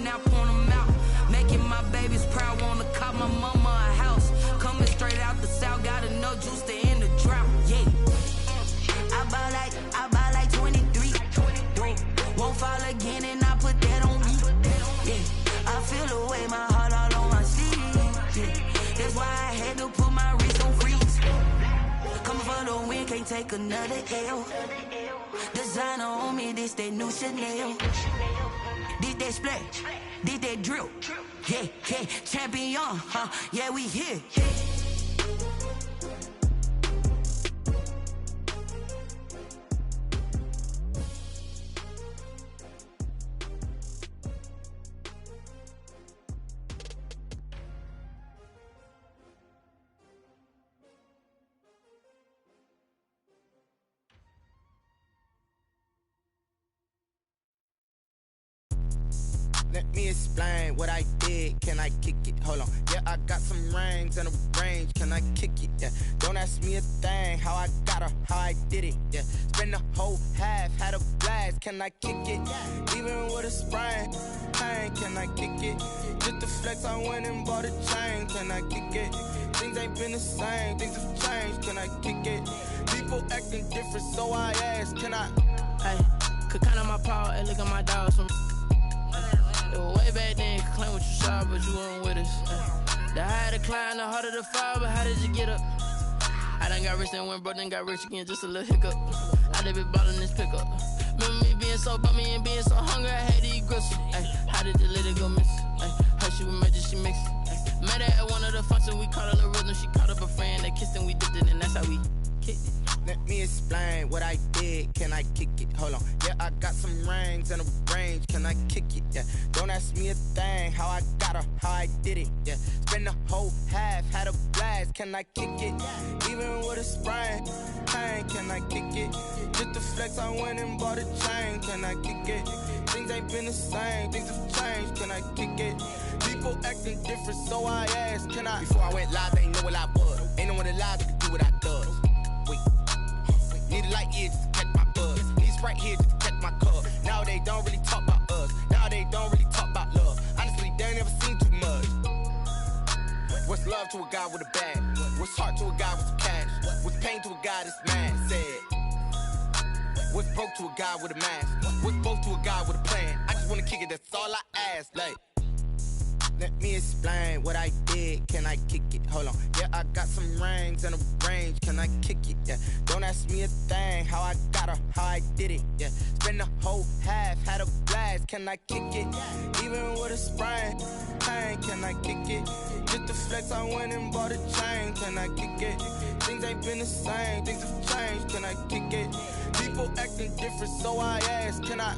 now, point them out. Making my babies proud, wanna call my mama a house. Coming straight out the south, got enough juice to end the drought, yeah. I buy like 23. Won't fall again and I put that on me, yeah. I feel the way, my heart all on my sleeve, yeah. That's why I had to put my wrist on freeze. Coming for the win, can't take another L. Designer on me, this that new Chanel. Did that splash, did that drill, yeah, yeah. Champion, yeah, we here. Let me explain what I did. Can I kick it? Hold on. Yeah, I got some rings and a range. Can I kick it? Yeah. Don't ask me a thing. How I got her, how I did it. Yeah. Spend the whole half, had a blast. Can I kick it? Even with a sprain, pain. Can I kick it? Just the flex, I went and bought a chain. Can I kick it? Things ain't been the same. Things have changed. Can I kick it? People acting different, so I ask. Can I? Hey, could count on my paw and look at my dogs from. Way back then, you could claim what you saw, but you weren't with us. The higher the climb, the harder the fall, but how did you get up? I done got rich and went broke, then got rich again, just a little hiccup. I done been ballin' this pickup. Remember me being so bummy and being so hungry, I had to eat gristle. How did the lady go miss? How she was magic, she mixed. Met her at one of the functions, we caught her the rhythm. She caught up a friend, they kissed and we dipped it, and that's how we kicked it. Let me explain what I did. Can I kick it? Hold on. Yeah, I got some rings and a range. Can I kick it? Yeah. Don't ask me a thing. How I got her, how I did it. Yeah. Spend the whole half, had a blast. Can I kick it? Even with a sprain, pain. Can I kick it? Just the flex, I went and bought a chain. Can I kick it? Things ain't been the same. Things have changed. Can I kick it? People acting different, so I ask. Can I? Before I went live, they ain't know what I was. Ain't no one alive that could do what I does. Wait. Need a light here just to catch my buzz. Need Sprite here just to catch my cup. Now they don't really talk about us. Now they don't really talk about love. Honestly, they ain't never seen too much. What's love to a guy with a bag? What's heart to a guy with some cash? What's pain to a guy that's mad? Said. What's broke to a guy with a mask? What's both to a guy with a plan? I just wanna kick it, that's all I ask. Like, let me explain what I did. Can I kick it? Hold on. Yeah, I got some rings and a range. Can I kick it? Yeah. Don't ask me a thing. How I got her, how I did it. Yeah. Spend the whole half, had a blast. Can I kick it? Even with a sprain, pain. Can I kick it? Just the flex, I went and bought a chain. Can I kick it? Things ain't been the same. Things have changed. Can I kick it? People acting different, so I ask. Can I?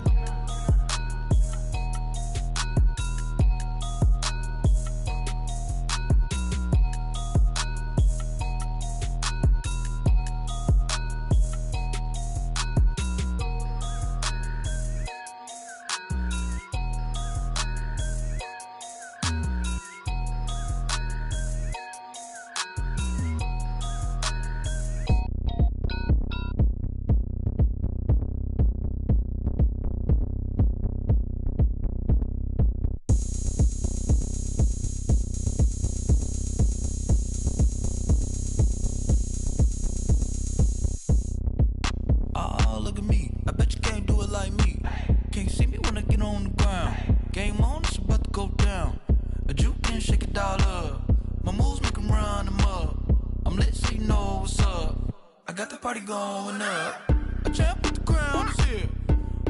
Going up, a champ with the crown is here.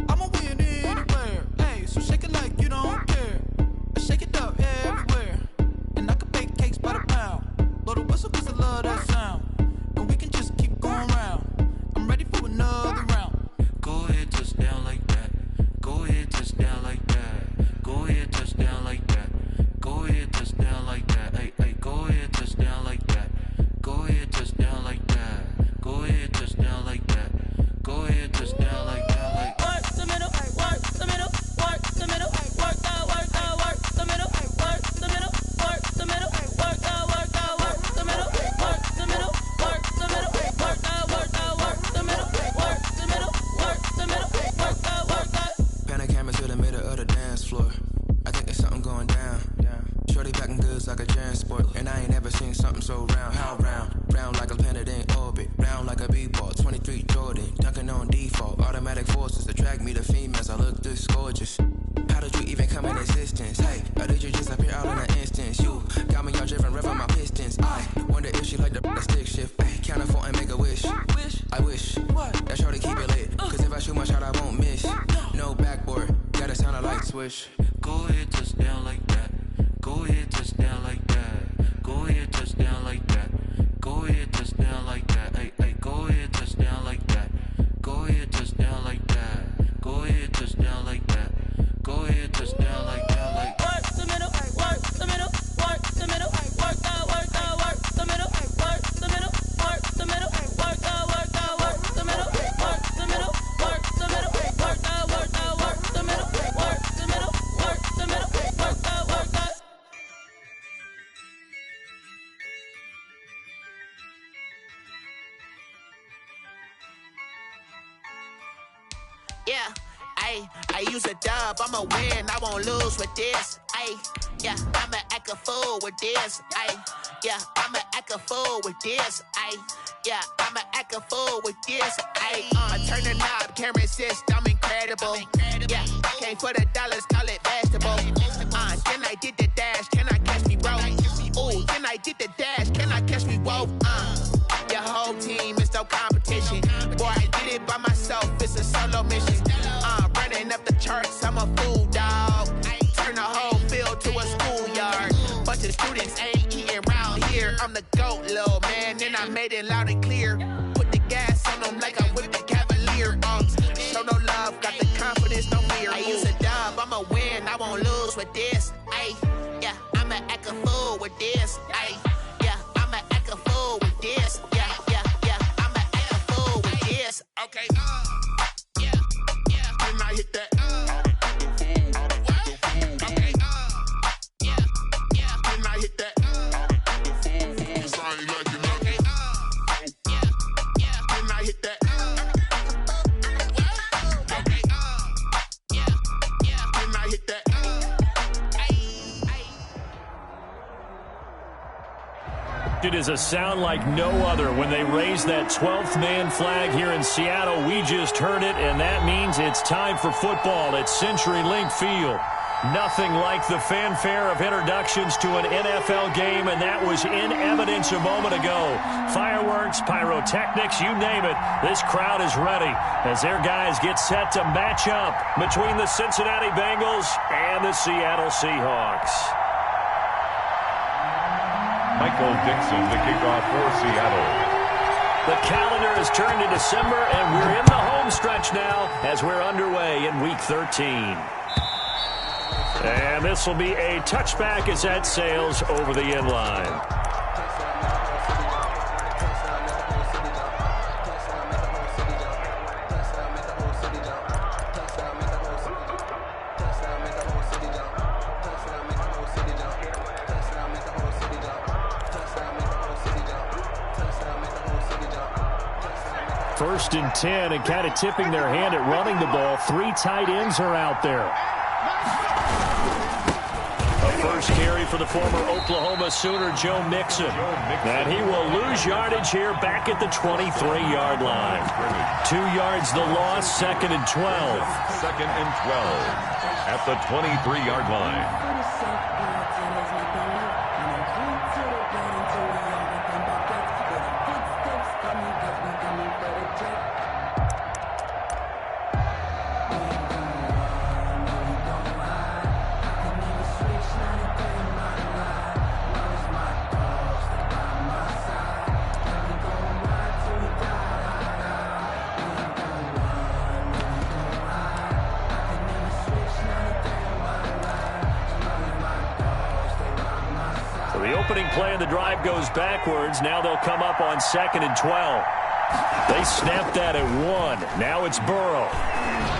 I'ma win anywhere. Hey, so shake it like you don't care. I shake it up everywhere. And I can bake cakes by the pound. Blow the whistle cause I love that sound. And we can just keep going round. I'm ready for another round. Go ahead, touch down like that. Go ahead, touch down like that. Go ahead, touch down like that. Go ahead, touch down like that. Hey, hey, go ahead, touch down like that. Go ahead, touch down like that. Go ahead, touch down like that. Go ahead, touch down like that. Like work the middle, work the middle, work the middle, work the it's like a transport. And I ain't never seen something so round. How round? Round like a planet in orbit. Round like a b-ball. 23 Jordan. Dunking on default. Automatic forces attract me to females. I look this gorgeous. How did you even come in existence? Hey, or did you just appear out in an instance? You got me all driven, revving my pistons. I wonder if she like the stick shift. Hey, count a 4 and make a wish. I wish that shorty keep it lit. Cause if I shoot my shot, I won't miss. No backboard, gotta sound a light switch. Go ahead, touch down like that. Go ahead, touch down like that. Go ahead, touch down like that. Go ahead, touch down like that. Hey, hey, go ahead, touch down like that. Go ahead, touch down like that. Go ahead, touch down like that. Go ahead, touch down like that. Like work the middle, work the middle, work the middle, work out, work out, work the middle, work the middle, work the middle, work out, work out, work the middle, work the middle, work the middle, work out, work out, work the middle, work the middle, work the middle, work out, work out. Yeah, I use a dub, I'ma win, I won't lose with this. Yeah, I'ma act a fool with this. Yeah, I'ma act a fool with this. Yeah, I'ma act a fool with this. I turn the knob, can't resist, I'm incredible. Yeah, came for the dollars, call it vegetable. Then I did the dash, can I catch me, bro? Ooh, then I did the dash, can I catch me, whoa? Your whole team is no competition. Boy, I did it by myself, it's a solo mission. Running up the charts, I'm a fool, dog. Turn the whole field to a schoolyard. Bunch of students ain't eating round here. I'm the GOAT, little man, and I made it loud and clear. Put the gas on them like I whipped the Cavalier. Show no love, got the confidence, no fear. I use a dub, I'ma win, I won't lose with this. Yeah, I'ma act a fool with this. Yeah, I'ma act a fool with this. Yeah, I'ma act a fool with this. Okay, yeah, can I hit that? Okay, yeah, can I hit that? Cause I ain't like it. Okay, yeah, can I hit that? Okay, yeah, can I hit that? It is a sound like no other when they raise that 12th man flag here in Seattle. We just heard it, and that means it's time for football at CenturyLink Field. Nothing like the fanfare of introductions to an NFL game, and that was in evidence a moment ago. Fireworks, pyrotechnics, you name it. This crowd is ready as their guys get set to match up between the Cincinnati Bengals and the Seattle Seahawks. Michael Dixon, the kickoff for Seattle. The calendar has turned to December, and we're in the home stretch now as we're underway in Week 13. And this will be a touchback as that sails over the end line. First and 10, and kind of tipping their hand at running the ball. 3 tight ends are out there. A first carry for the former Oklahoma Sooner, Joe Mixon. And he will lose yardage here back at the 23-yard line. 2 yards the loss, 2nd and 12. 2nd and 12 at the 23-yard line. Play of the drive goes backwards. Now they'll come up on 2nd and 12. They snapped that at 1. Now it's Burrow.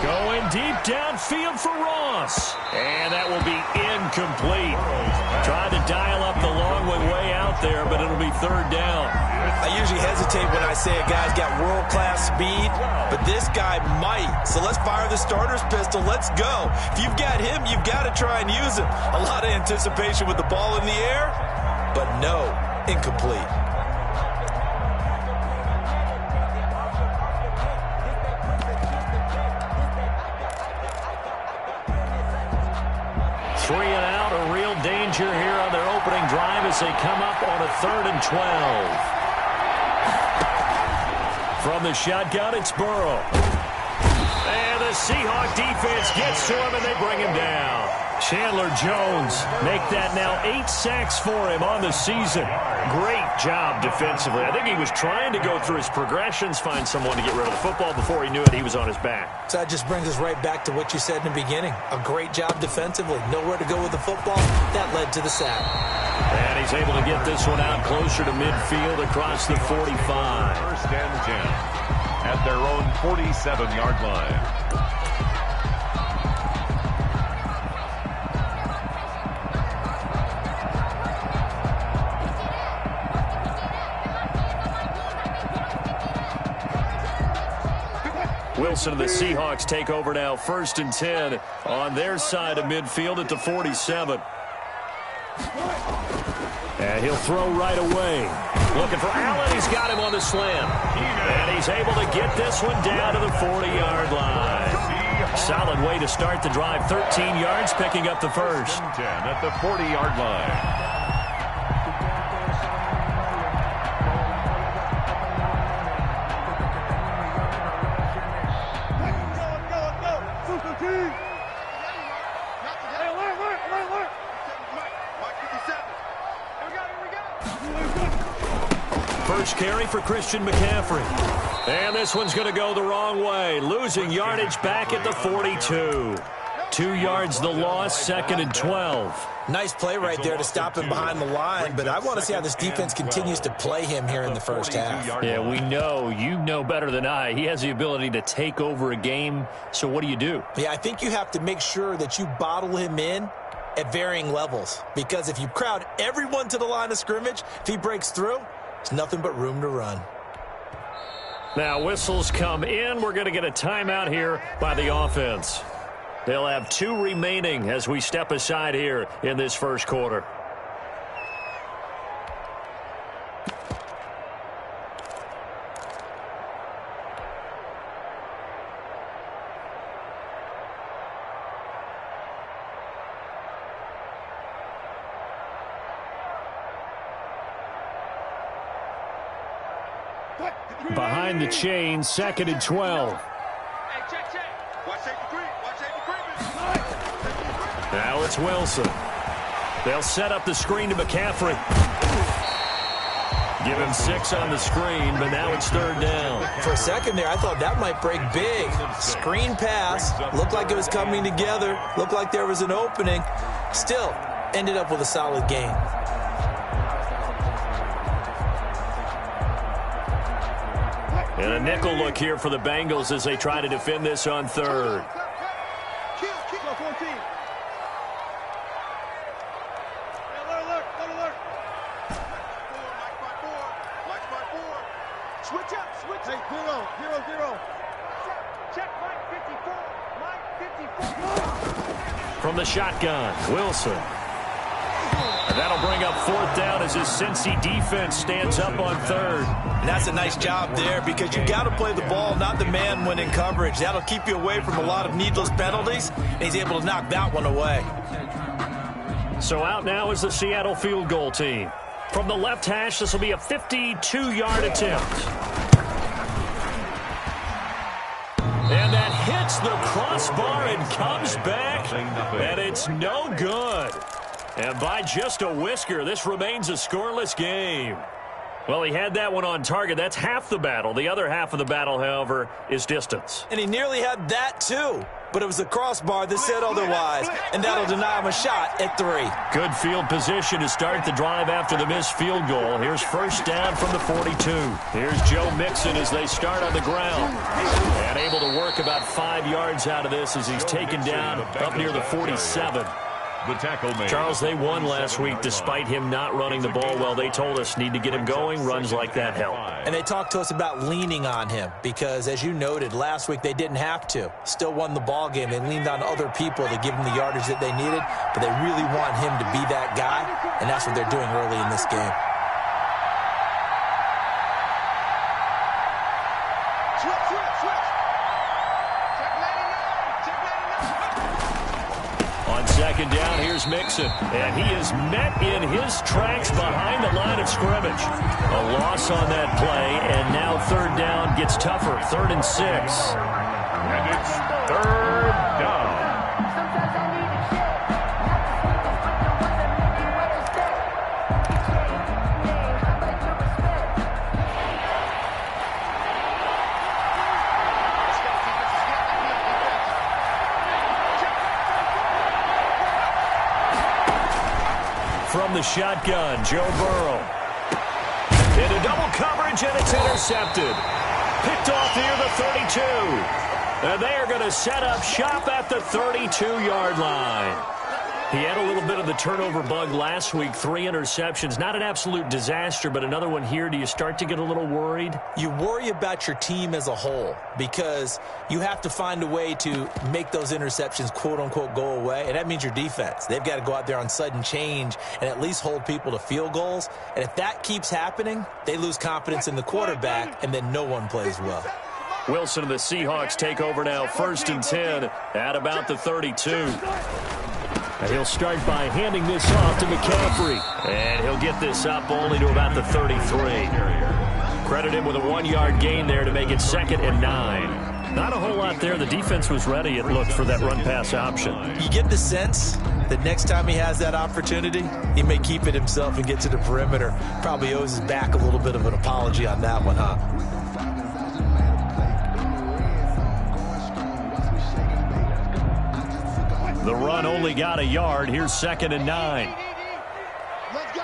Going deep downfield for Ross. And that will be incomplete. Tried to dial up the long one way out out there, but it'll be third down. I usually hesitate when I say a guy's got world-class speed, but this guy might. So let's fire the starter's pistol. Let's go. If you've got him, you've got to try and use him. A lot of anticipation with the ball in the air, but no, incomplete. Three and out, a real danger here on their opening drive as they come up on a 3rd and 12. From the shotgun, it's Burrow. And the Seahawk defense gets to him, and they bring him down. Chandler Jones make that now 8 sacks for him on the season. Great job defensively. I think he was trying to go through his progressions, find someone to get rid of the football. Before he knew it, he was on his back. So that just brings us right back to what you said in the beginning. A great job defensively. Nowhere to go with the football. That led to the sack. And he's able to get this one out closer to midfield across the 45. 1st and 10 at their own 47-yard line. Wilson and the Seahawks take over now, 1st and 10 on their side of midfield at the 47. And he'll throw right away. Looking for Allen. He's got him on the slam. And he's able to get this one down to the 40-yard line. Solid way to start the drive. 13 yards, picking up the first. 10 at the 40-yard line. First carry for Christian McCaffrey. And this one's going to go the wrong way. Losing yardage back at the 42. 2 yards the loss, 2nd and 12. Nice play right there to stop him behind the line, but I want to see how this defense continues to play him here in the first half. Yeah, we know. You know better than I. He has the ability to take over a game, so what do? Yeah, I think you have to make sure that you bottle him in at varying levels, because if you crowd everyone to the line of scrimmage, if he breaks through, there's nothing but room to run. Now whistles come in. We're going to get a timeout here by the offense. They'll have 2 remaining as we step aside here in this first quarter. Behind the chain, 2nd and 12. Now it's Wilson. They'll set up the screen to McCaffrey. Give him 6 on the screen, but now it's 3rd down. For a second there, I thought that might break big. Screen pass. Looked like it was coming together. Looked like there was an opening. Still, ended up with a solid gain. And a nickel look here for the Bengals as they try to defend this on 3rd. From the shotgun, Wilson. And that'll bring up 4th down as his Cincy defense stands up on 3rd. And that's a nice job there because you got to play the ball, not the man when in coverage. That'll keep you away from a lot of needless penalties, and he's able to knock that one away. So out now is the Seattle field goal team. From the left hash, this will be a 52-yard attempt. And that hits the crossbar and comes back, and it's no good. And by just a whisker, this remains a scoreless game. Well, he had that one on target. That's half the battle. The other half of the battle, however, is distance. And he nearly had that, too. But it was the crossbar that said otherwise, and that'll deny him a shot at 3. Good field position to start the drive after the missed field goal. Here's 1st down from the 42. Here's Joe Mixon as they start on the ground. And able to work about 5 yards out of this as he's taken down up near the 47. the tackle man. Charles, they won last week despite him not running the ball well. They told us need to get him going. Runs like that help. And they talked to us about leaning on him because, as you noted, last week they didn't have to. Still won the ball game. They leaned on other people to give him the yardage that they needed, but they really want him to be that guy, and that's what they're doing early in this game. Second down, here's Mixon, and he is met in his tracks behind the line of scrimmage. A loss on that play, and now third down gets tougher, 3rd and 6. And it's 3rd down. From the shotgun, Joe Burrow. Into double coverage, and it's intercepted. Picked off near the 32. And they are going to set up shop at the 32-yard line. He had a little bit of the turnover bug last week, 3 interceptions. Not an absolute disaster, but another one here. Do you start to get a little worried? You worry about your team as a whole because you have to find a way to make those interceptions, quote-unquote, go away, and that means your defense. They've got to go out there on sudden change and at least hold people to field goals. And if that keeps happening, they lose confidence in the quarterback, and then no one plays well. Wilson and the Seahawks take over now, 1st and 10 at about the 32. And he'll start by handing this off to McCaffrey. And he'll get this up only to about the 33. Credit him with a 1-yard gain there to make it 2nd and 9. Not a whole lot there. The defense was ready, it looked, for that run-pass option. You get the sense that next time he has that opportunity, he may keep it himself and get to the perimeter. Probably owes his back a little bit of an apology on that one, huh? The run only got a yard. Here's 2nd and 9. Let's go.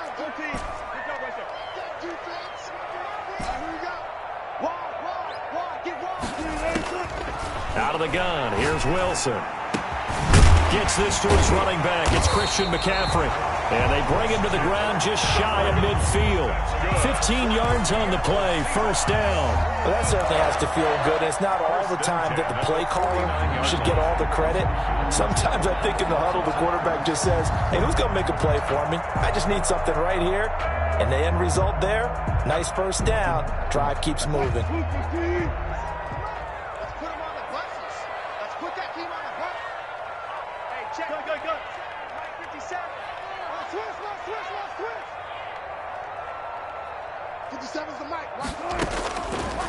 Out of the gun. Here's Wilson. Gets this to his running back. It's Christian McCaffrey. And they bring him to the ground just shy of midfield. 15 yards on the play. 1st down. Well, that certainly has to feel good. It's not all the time that the play caller should get all the credit. Sometimes I think in the huddle, the quarterback just says, hey, who's going to make a play for me? I just need something right here. And the end result there, nice 1st down. Drive keeps moving.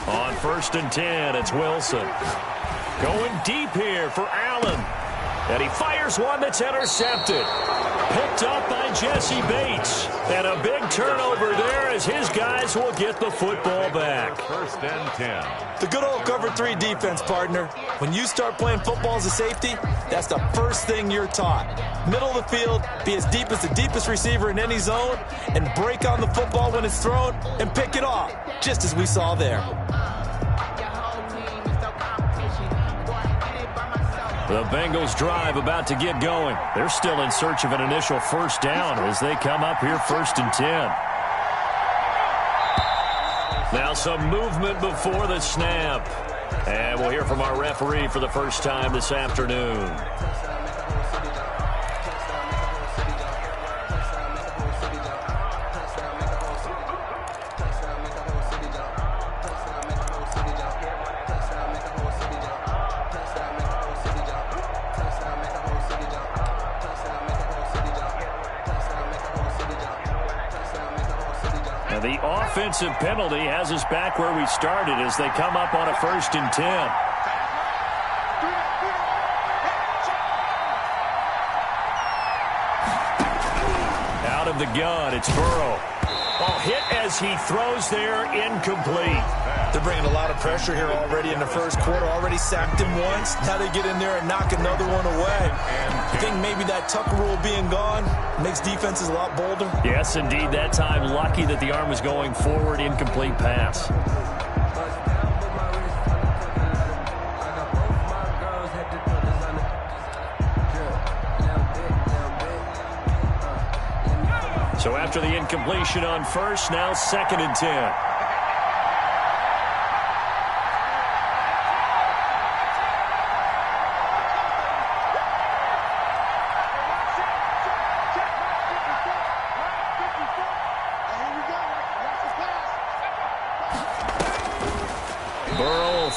On 1st and 10, it's Wilson. Going deep here for Allen. And he fires one that's intercepted. Picked up by Jesse Bates. And a big turnover there as his guys will get the football back. 1st and 10. The good old cover 3 defense, partner. When you start playing football as a safety, that's the first thing you're taught. Middle of the field, be as deep as the deepest receiver in any zone, and break on the football when it's thrown and pick it off, just as we saw there. The Bengals drive about to get going. They're still in search of an initial 1st down as they come up here 1st and 10. Now some movement before the snap. And we'll hear from our referee for the first time this afternoon. The offensive penalty has us back where we started as they come up on a 1st and 10. Out of the gun, it's Burrow. Oh, hit as he throws there, incomplete. They're bringing a lot of pressure here already in the 1st quarter. Already sacked him once. Now they get in there and knock another one away. I think maybe that Tucker rule being gone makes defenses a lot bolder. Yes, indeed. That time, lucky that the arm was going forward. Incomplete pass. So after the incompletion on first, now 2nd and 10.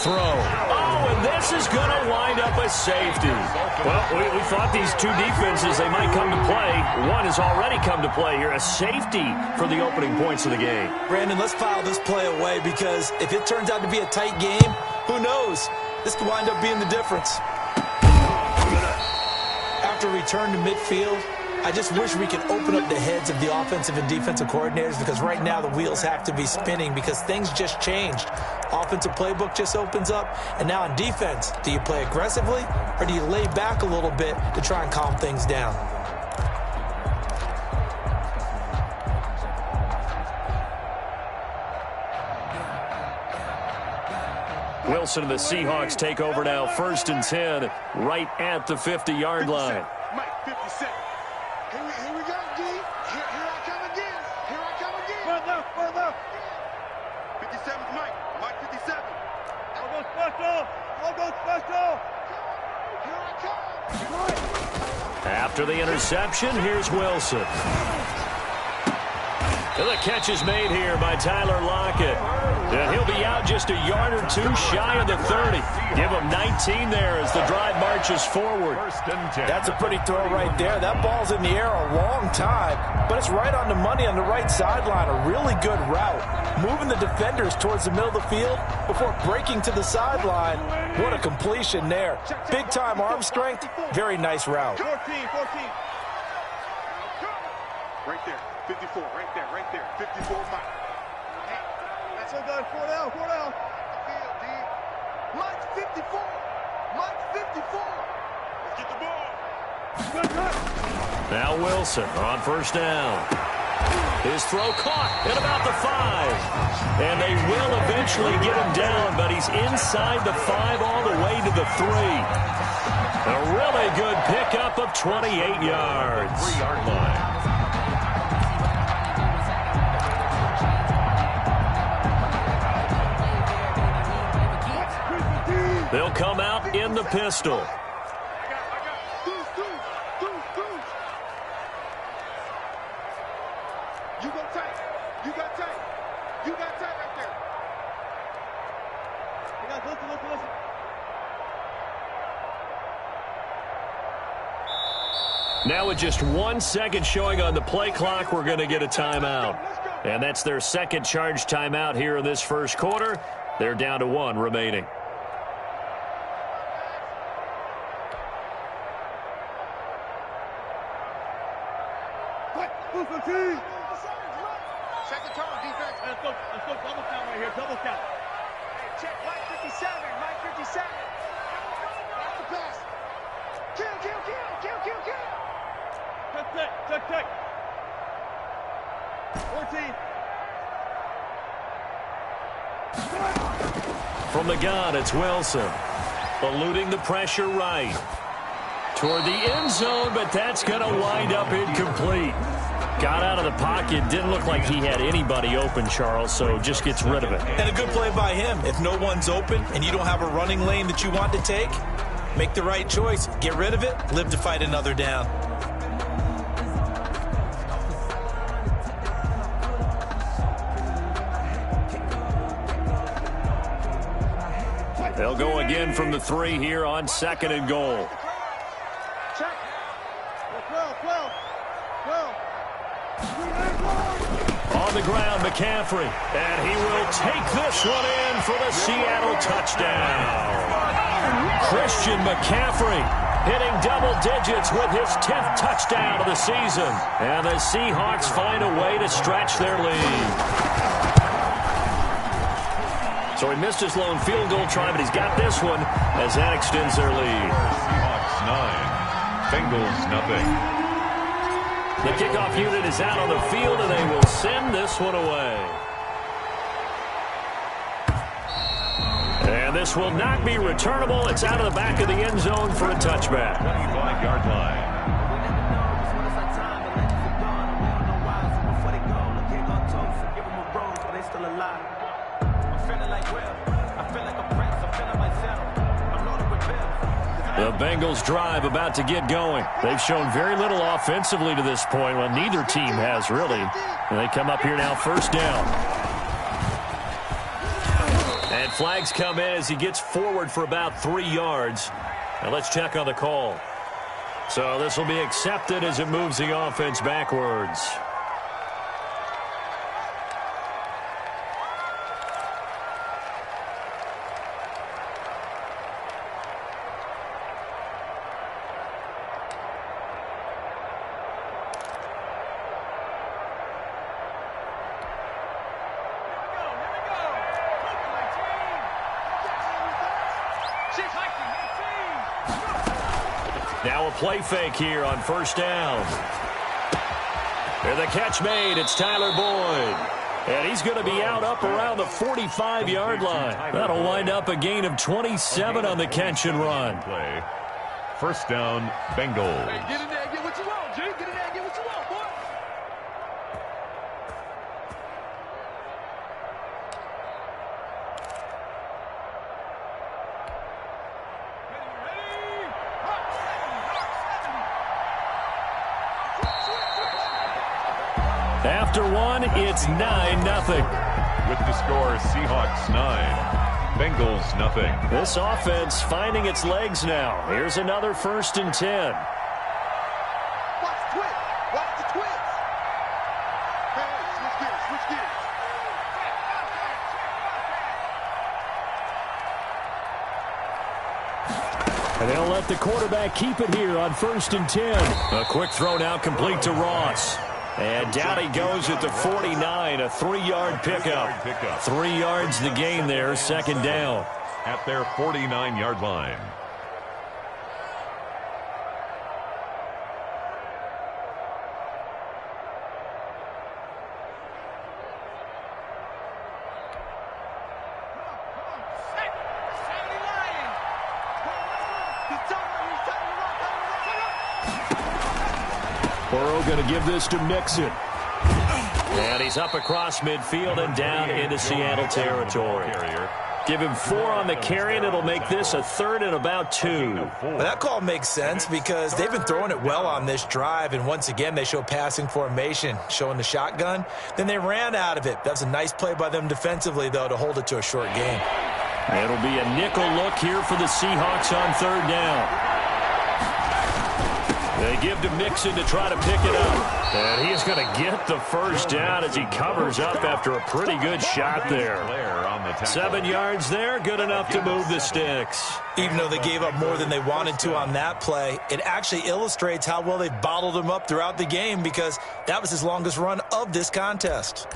Throw. Oh, and this is going to wind up a safety. Well, we thought these two defenses, they might come to play. One has already come to play here, a safety for the opening points of the game. Brandon, let's file this play away because if it turns out to be a tight game, who knows? This could wind up being the difference. After return to midfield, I just wish we could open up the heads of the offensive and defensive coordinators because right now the wheels have to be spinning because things just changed. Offensive playbook just opens up, and now on defense, do you play aggressively or do you lay back a little bit to try and calm things down? Wilson and the Seahawks take over now, 1st and 10, right at the 50-yard line. Mike, 57. Here we go, D. Here I come again. Here I come again. Further. 57's Mike. Mike 57. I'll go special. Here I come. After the interception, here's Wilson. And the catch is made here by Tyler Lockett. And he'll be out just a yard or two shy of the 30. Give him 19 there as the drive marches forward. That's a pretty throw right there. That ball's in the air a long time, but it's right on the money on the right sideline. A really good route. Moving the defenders towards the middle of the field before breaking to the sideline. What a completion there. Big-time arm strength. Very nice route. 14. Right there. 54, right there. 54, Mike. Hey, that's so good. 4 down. Field, D. Mike 54. Let's get the ball. Now Wilson on 1st down. His throw caught at about the 5. And they will eventually get him down, but he's inside the 5 all the way to the 3. A really good pickup of 28 yards. 3-yard line. They'll come out in the pistol. You got tight right there. Listen. Now with just 1 second showing on the play clock, we're going to get a timeout. And that's their second charge timeout here in this first quarter. They're down to 1 remaining. Second turn, defense. Let's go double count right here. Double count. Hey, check Mike 57. Mike 57. That's the pass. Kill. Check. 14. From the gun, it's Wilson. Eluding the pressure right. Toward the end zone, but that's going to wind up incomplete. Got out of the pocket. Didn't look like he had anybody open, Charles, so just gets rid of it. And a good play by him. If no one's open and you don't have a running lane that you want to take, make the right choice. Get rid of it. Live to fight another down. They'll go again from the 3 here on 2nd and goal. Check. 12. On the ground, McCaffrey. And he will take this one in for the Seattle touchdown. Christian McCaffrey hitting double digits with his 10th touchdown of the season. And the Seahawks find a way to stretch their lead. So he missed his lone field goal try, but he's got this one as that extends their lead. Seahawks 9, Bengals nothing. The kickoff unit is out on the field, and they will send this one away. And this will not be returnable. It's out of the back of the end zone for a touchback. 25-yard line. The Bengals drive about to get going. They've shown very little offensively to this point. Well, neither team has really. And they come up here now, first down. And flags come in as he gets forward for about 3 yards. Now let's check on the call. So this will be accepted as it moves the offense backwards. Now a play fake here on first down. And the catch made. It's Tyler Boyd. And he's going to be out up around the 45-yard line. That'll wind up a gain of 27 on the catch and run. Play. First down, Bengals. Hey, get in there and get what you want, G. Get in there and get what you want, boy. After one, it's 9-0. With the score, Seahawks 9, Bengals nothing. This offense finding its legs now. Here's another 1st and 10. Watch the twist. Watch the twist. Hey, switch gears, switch gears. And they'll let the quarterback keep it here on 1st and 10. A quick throw now complete to Ross. And down he goes at the 49, a 3-yard pickup. 3 yards the gain there, second down. At their 49-yard line. Burrow going to give this to Mixon. And he's up across midfield and down into Seattle territory. Give him 4 on the carry, and it'll make this a 3rd and about 2. Well, that call makes sense because they've been throwing it well on this drive, and once again they show passing formation, showing the shotgun. Then they ran out of it. That was a nice play by them defensively, though, to hold it to a short game. It'll be a nickel look here for the Seahawks on 3rd down. They give to Mixon to try to pick it up. And he's going to get the first down as he covers up after a pretty good shot there. 7 yards there, good enough to move the sticks. Even though they gave up more than they wanted to on that play, it actually illustrates how well they bottled him up throughout the game because that was his longest run of this contest.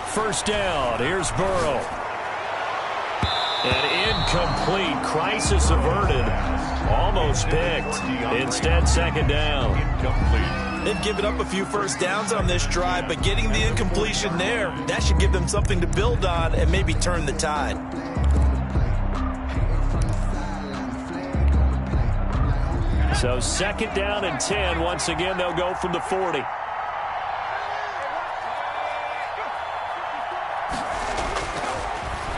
First down, here's Burrow. An incomplete, crisis averted, almost picked. Instead, second down. Incomplete. They've given up a few first downs on this drive, but getting the incompletion there, that should give them something to build on and maybe turn the tide. So second down and 10. Once again, they'll go from the 40.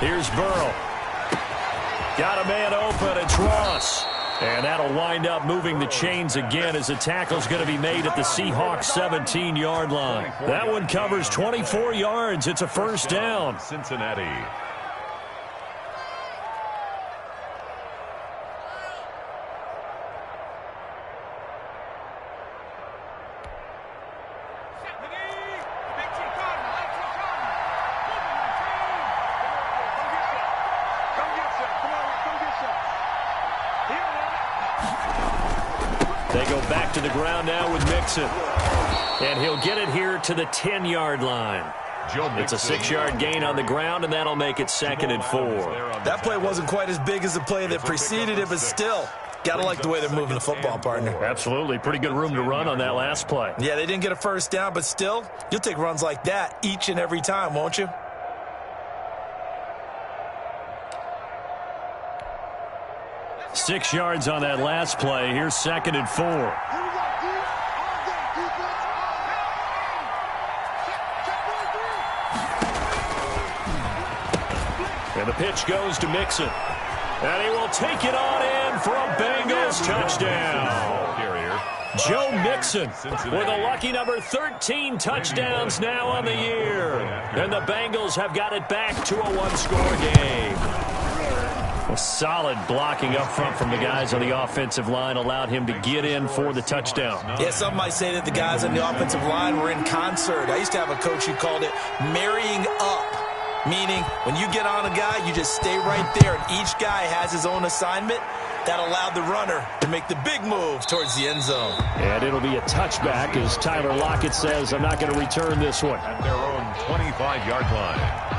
Here's Burrow. Got a man open. It's Ross. And that'll wind up moving the chains again as the tackle's going to be made at the Seahawks 17-yard line. That one covers 24 yards. It's a first down. Cincinnati. They go back to the ground now with Mixon. And he'll get it here to the 10-yard line. It's a 6-yard gain on the ground, and that'll make it 2nd and 4. That play wasn't quite as big as the play that preceded it, but still, got to like the way they're moving the football, partner. Absolutely. Pretty good room to run on that last play. Yeah, they didn't get a first down, but still, you'll take runs like that each and every time, won't you? 6 yards on that last play. Here's 2nd and 4. And the pitch goes to Mixon. And he will take it on in for a Bengals touchdown. Joe Mixon with a lucky number 13 touchdowns now on the year. And the Bengals have got it back to a one-score game. A solid blocking up front from the guys on the offensive line allowed him to get in for the touchdown. Yeah, some might say that the guys on the offensive line were in concert. I used to have a coach who called it marrying up. Meaning, when you get on a guy, you just stay right there, and each guy has his own assignment. That allowed the runner to make the big move towards the end zone. And it'll be a touchback as Tyler Lockett says, I'm not going to return this one. At their own 25-yard line.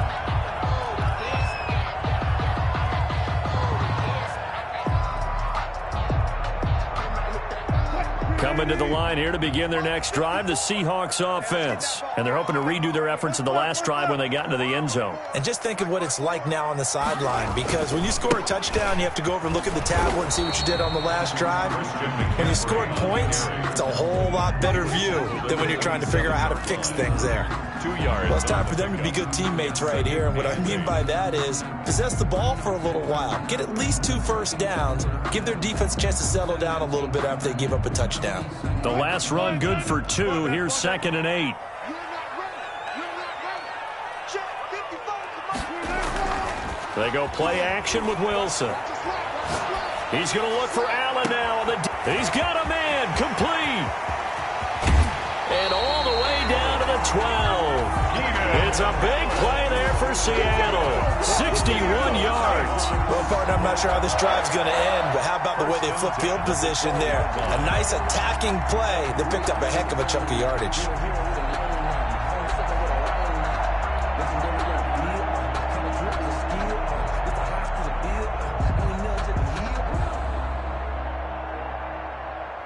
Coming to the line here to begin their next drive, the Seahawks offense. And they're hoping to redo their efforts in the last drive when they got into the end zone. And just think of what it's like now on the sideline, because when you score a touchdown, you have to go over and look at the tablet and see what you did on the last drive. When you scored points, it's a whole lot better view than when you're trying to figure out how to fix things there. 2 yards. Well, it's time for them to be good teammates right here. And what I mean by that is possess the ball for a little while. Get at least 2 first downs. Give their defense a chance to settle down a little bit after they give up a touchdown. The last run good for 2. Here's 2nd and 8. They go play action with Wilson. He's going to look for Allen now. He's got a man complete. And all the way down to the 12. It's a big play there for Seattle. 61 yards. Well, partner, I'm not sure how this drive's going to end, but how about the way they flip field position there? A nice attacking play that picked up a heck of a chunk of yardage.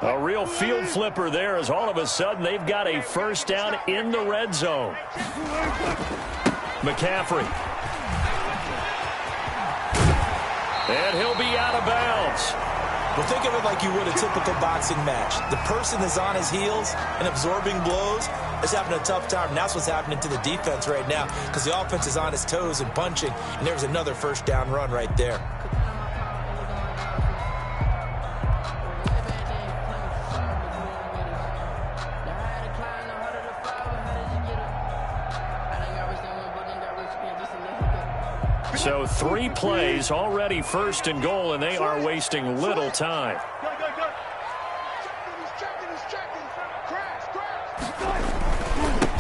A real field flipper there as all of a sudden they've got a first down in the red zone. McCaffrey. And he'll be out of bounds. Well, think of it like you would a typical boxing match. The person is on his heels and absorbing blows is having a tough time. And that's what's happening to the defense right now because the offense is on his toes and punching. And there's another first down run right there. So 3 plays, already 1st and goal, and they are wasting little time.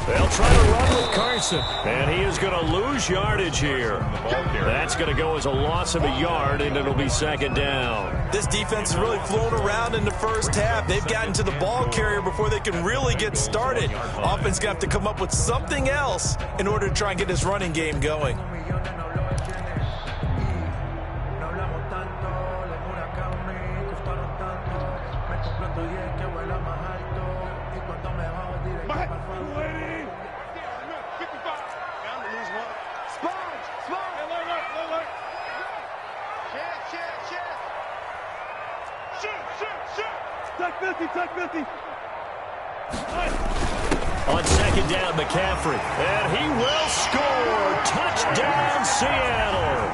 They'll try to run with Carson, and he is going to lose yardage here. That's going to go as a loss of a yard, and it'll be 2nd down. This defense is really flown around in the first half. They've gotten to the ball carrier before they can really get started. Offense going to have to come up with something else in order to try and get this running game going. On 2nd down, McCaffrey. And he will score. Touchdown, Seattle.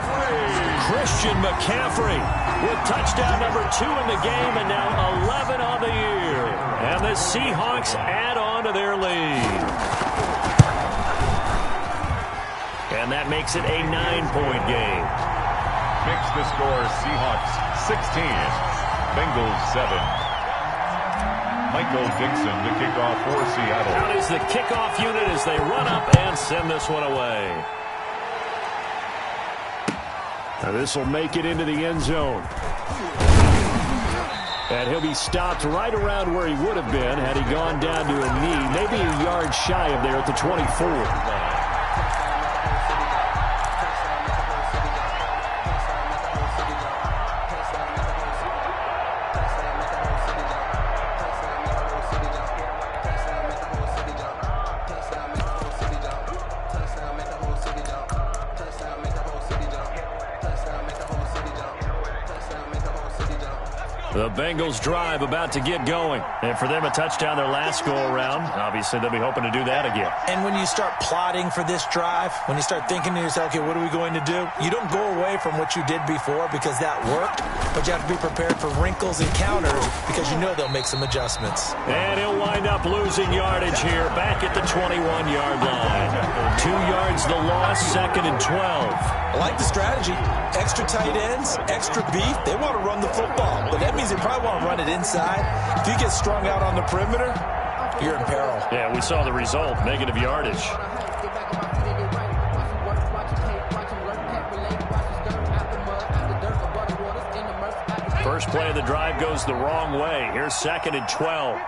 Christian McCaffrey with touchdown number 2 in the game and now 11 on the year. And the Seahawks add on to their lead. And that makes it a 9-point game. Makes the score Seahawks 16, Bengals 7. Michael Dixon to kick off for Seattle. Out is the kickoff unit as they run up and send this one away. Now this will make it into the end zone. And he'll be stopped right around where he would have been had he gone down to a knee, maybe a yard shy of there at the 24. The Bengals drive about to get going. And for them, a touchdown their last go-around. Obviously, they'll be hoping to do that again. And when you start plotting for this drive, when you start thinking to yourself, okay, what are we going to do? You don't go away from what you did before because that worked, but you have to be prepared for wrinkles and counters because you know they'll make some adjustments. And he'll wind up losing yardage here, back at the 21-yard line. 2 yards the loss, 2nd and 12. I like the strategy. Extra tight ends, extra beef. They want to run the football, but that means they probably want to run it inside. If you get strung out on the perimeter, you're in peril. Yeah, we saw the result, negative yardage. First play of the drive goes the wrong way. Here's 2nd and 12.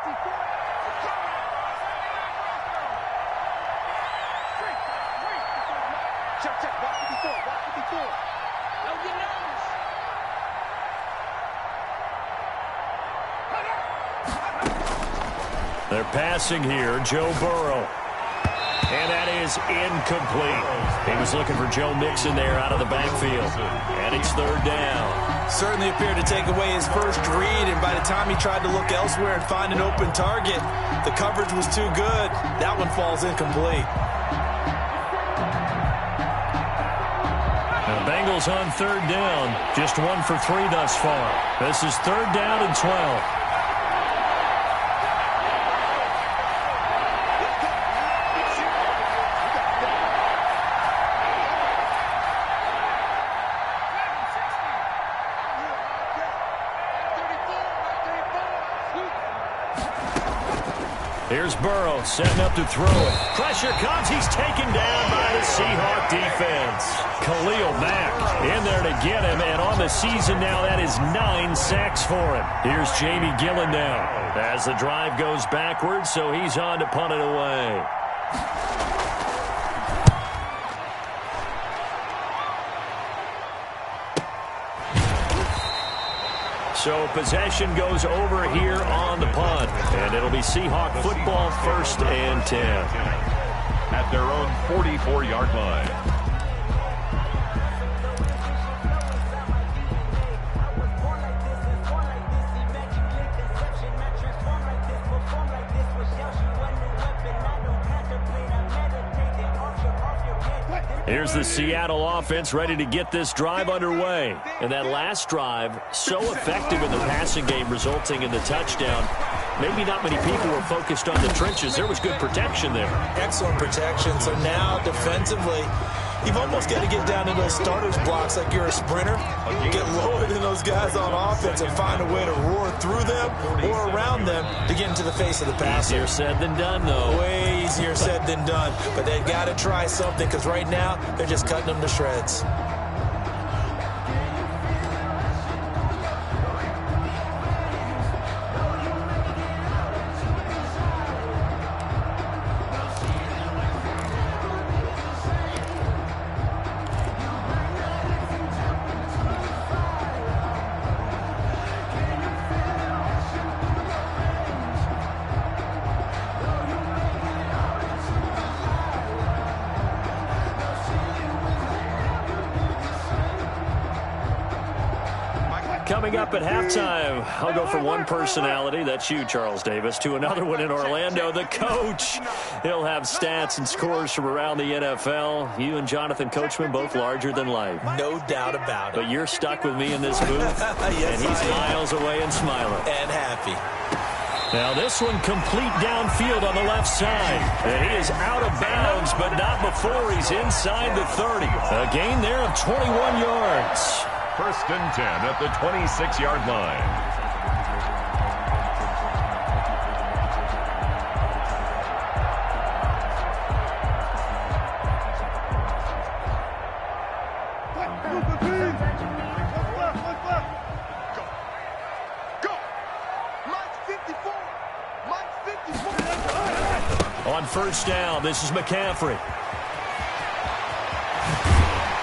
They're passing here, Joe Burrow. And that is incomplete. He was looking for Joe Mixon there out of the backfield. And it's 3rd down. Certainly appeared to take away his first read, and by the time he tried to look elsewhere and find an open target, the coverage was too good. That one falls incomplete. Now, Bengals on 3rd down. Just 1 for 3 thus far. This is 3rd down and 12. Here's Burrow setting up to throw it. Pressure comes. He's taken down by the Seahawk defense. Khalil Mack in there to get him. And on the season now, that is 9 sacks for him. Here's Jamie Gillen now as the drive goes backwards, so he's on to punt it away. So possession goes over here on the punt, and it'll be Seahawk football, 1st and 10. At their own 44-yard line. Here's the Seattle offense ready to get this drive underway. And that last drive, so effective in the passing game, resulting in the touchdown. Maybe not many people were focused on the trenches. There was good protection there. Excellent protection. So now, defensively, you've almost got to get down in those starters blocks like you're a sprinter. Get lower than those guys on offense and find a way to roar through them or around them to get into the face of the passer. Easier said than done, though. Way easier said than done. But they've got to try something because right now they're just cutting them to shreds. Coming up at halftime, I'll go from one personality, that's you, Charles Davis, to another one in Orlando, the coach. He'll have stats and scores from around the NFL. You and Jonathan Coachman, both larger than life. No doubt about it. But you're stuck with me in this booth, yes, and he's miles away and smiling. And happy. Now this one complete downfield on the left side. And he is out of bounds, but not before he's inside the 30. A gain there of 21 yards. 1st and 10 at the 26-yard line. On 1st down, this is McCaffrey.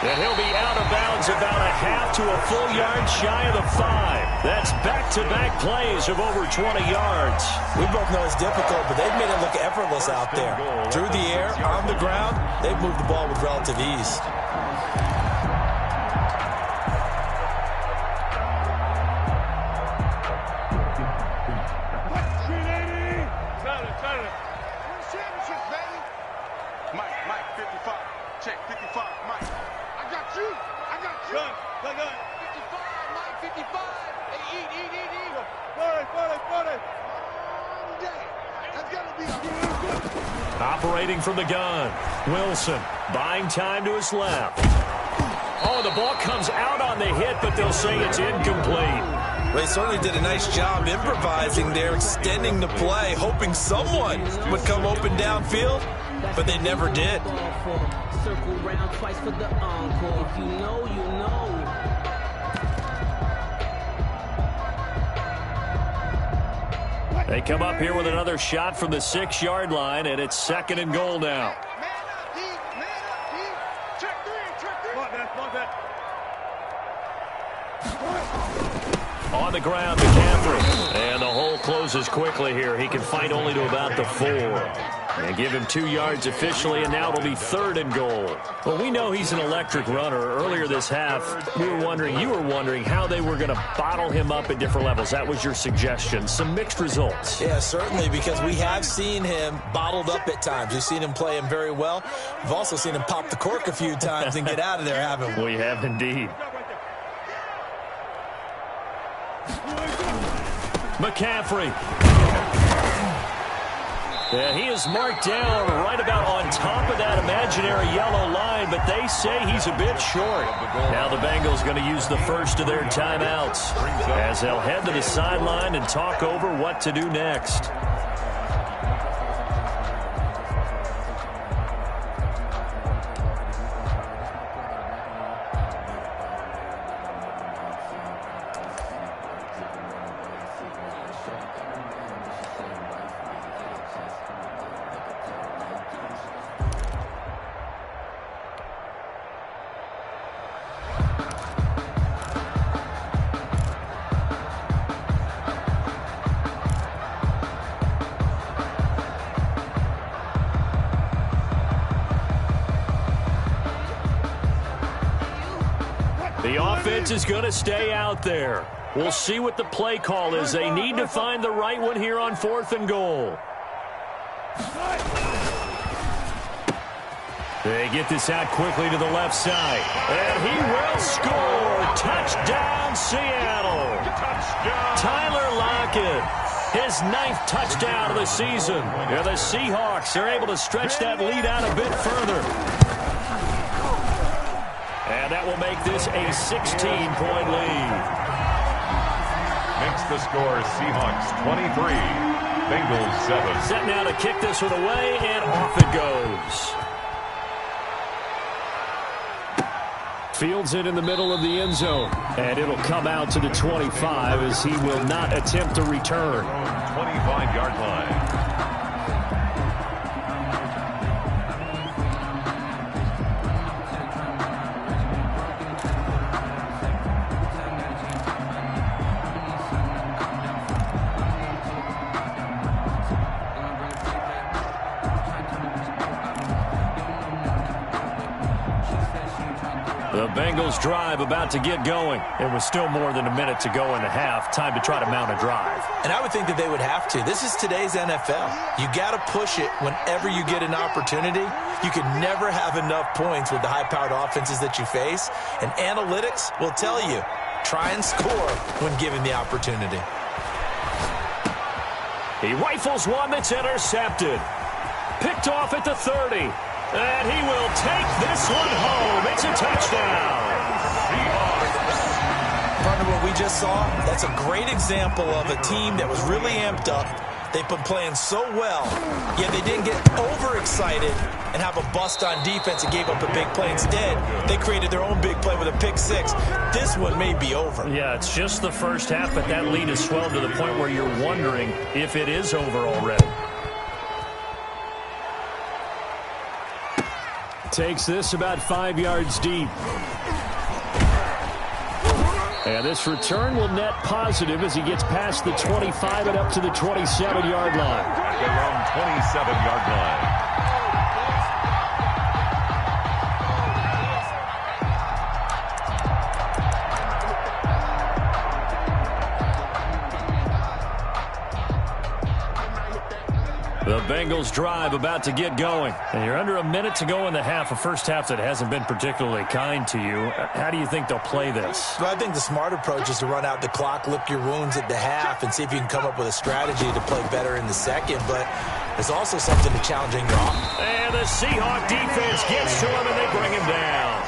And he'll be out of bounds about a half to a full yard shy of the 5. That's back-to-back plays of over 20 yards. We both know it's difficult, but they've made it look effortless out there. Through the air, on the ground, they've moved the ball with relative ease. check, 55, Mike. I got you. I got you. Gun. 55, Mike, 55. Hey, eat. 40. That's gotta be a Operating from the gun. Wilson buying time to his left. Oh, the ball comes out on the hit, but they'll say it's incomplete. Well, he certainly did a nice job improvising there, extending the play, hoping someone would come open downfield, but they never did. Circle round twice for the encore. If you know, you know. They come up here with another shot from the 6-yard line, and it's 2nd and goal now. On the ground, McCaffrey. And the hole closes quickly here. He can fight only to about the 4. And give him 2 yards officially, and now it'll be 3rd and goal. Well, we know he's an electric runner. Earlier this half, you were wondering how they were going to bottle him up at different levels. That was your suggestion. Some mixed results. Yeah, certainly, because we have seen him bottled up at times. We've seen him play him very well. We've also seen him pop the cork a few times and get out of there, haven't we? We have indeed. McCaffrey. Yeah, he is marked down right about on top of that imaginary yellow line, but they say he's a bit short. Now the Bengals going to use the first of their timeouts as they'll head to the sideline and talk over what to do next. The offense is going to stay out there. We'll see what the play call is. They need to find the right one here on 4th and goal. They get this out quickly to the left side. And he will score. Touchdown, Seattle. Touchdown. Tyler Lockett. His 9th touchdown of the season. And the Seahawks are able to stretch that lead out a bit further. And that will make this a 16-point lead. Makes the score Seahawks 23, Bengals 7. Set now to kick this one away, and off it goes. Fields it in the middle of the end zone. And it'll come out to the 25 as he will not attempt to return. 25-yard line. The Bengals drive about to get going. It was still more than a minute to go in the half. Time to try to mount a drive. And I would think that they would have to. This is today's NFL. You got to push it whenever you get an opportunity. You can never have enough points with the high-powered offenses that you face. And analytics will tell you, try and score when given the opportunity. He rifles one that's intercepted. Picked off at the 30. And he will take this one home. It's a touchdown. Partner, what we just saw, that's a great example of a team that was really amped up. They've been playing so well, yet they didn't get overexcited and have a bust on defense and gave up a big play. Instead, they created their own big play with a pick six. This one may be over. Yeah, it's just the first half, but that lead has swelled to the point where you're wondering if it is over already. Takes this about 5 yards deep. And this return will net positive as he gets past the 25 and up to the 27-yard line. Around 27-yard line. The Bengals drive about to get going. And you're under a minute to go in the half, a first half that hasn't been particularly kind to you. How do you think they'll play this? Well, I think the smart approach is to run out the clock, lick your wounds at the half, and see if you can come up with a strategy to play better in the second. But there's also something to challenging your offense. And the Seahawk defense gets to him, and they bring him down.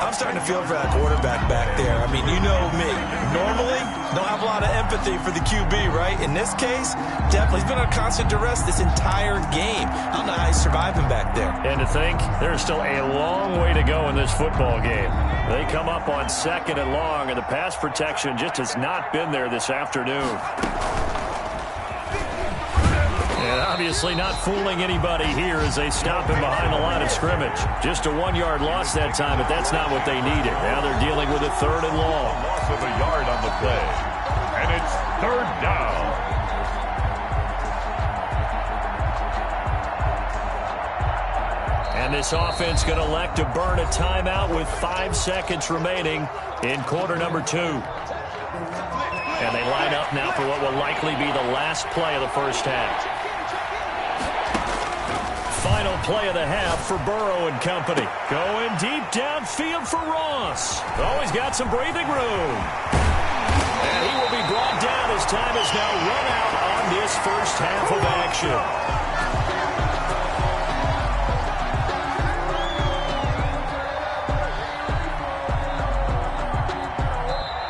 I'm starting to feel for that quarterback back there. I mean, you know me. Normally, don't have a lot of empathy for the QB, right? In this case, definitely. He's been under constant duress this entire game. I don't know how he's surviving back there. And to think, there's still a long way to go in this football game. They come up on 2nd and long, and the pass protection just has not been there this afternoon. And obviously not fooling anybody here as they stop him behind the line of scrimmage. Just a 1-yard loss that time, but that's not what they needed. Now they're dealing with a 3rd and long. Loss of a yard on the play. And it's 3rd down. And this offense going to elect to burn a timeout with 5 seconds remaining in quarter number 2. And they line up now for what will likely be the last play of the first half. Final play of the half for Burrow and company. Going deep downfield for Ross. Oh, he's got some breathing room. And he will be brought down as time has now run out on this first half of action.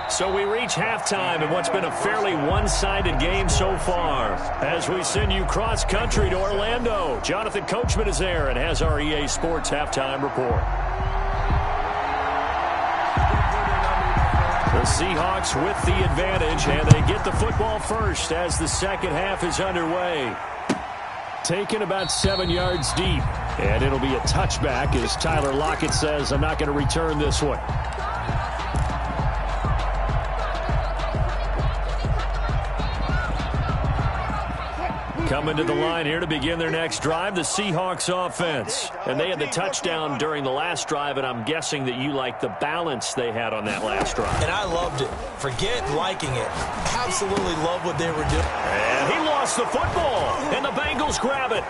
So we reach halftime in what's been a fairly one-sided game so far. As we send you cross-country to Orlando, Jonathan Coachman is there and has our EA Sports halftime report. The Seahawks with the advantage, and they get the football first as the second half is underway. Taken about 7 yards deep, and it'll be a touchback as Tyler Lockett says, I'm not going to return this one. Coming to the line here to begin their next drive, the Seahawks offense. And they had the touchdown during the last drive, and I'm guessing that you like the balance they had on that last drive. And I loved it. Forget liking it. Absolutely love what they were doing. And he lost the football, and the Bengals grab it.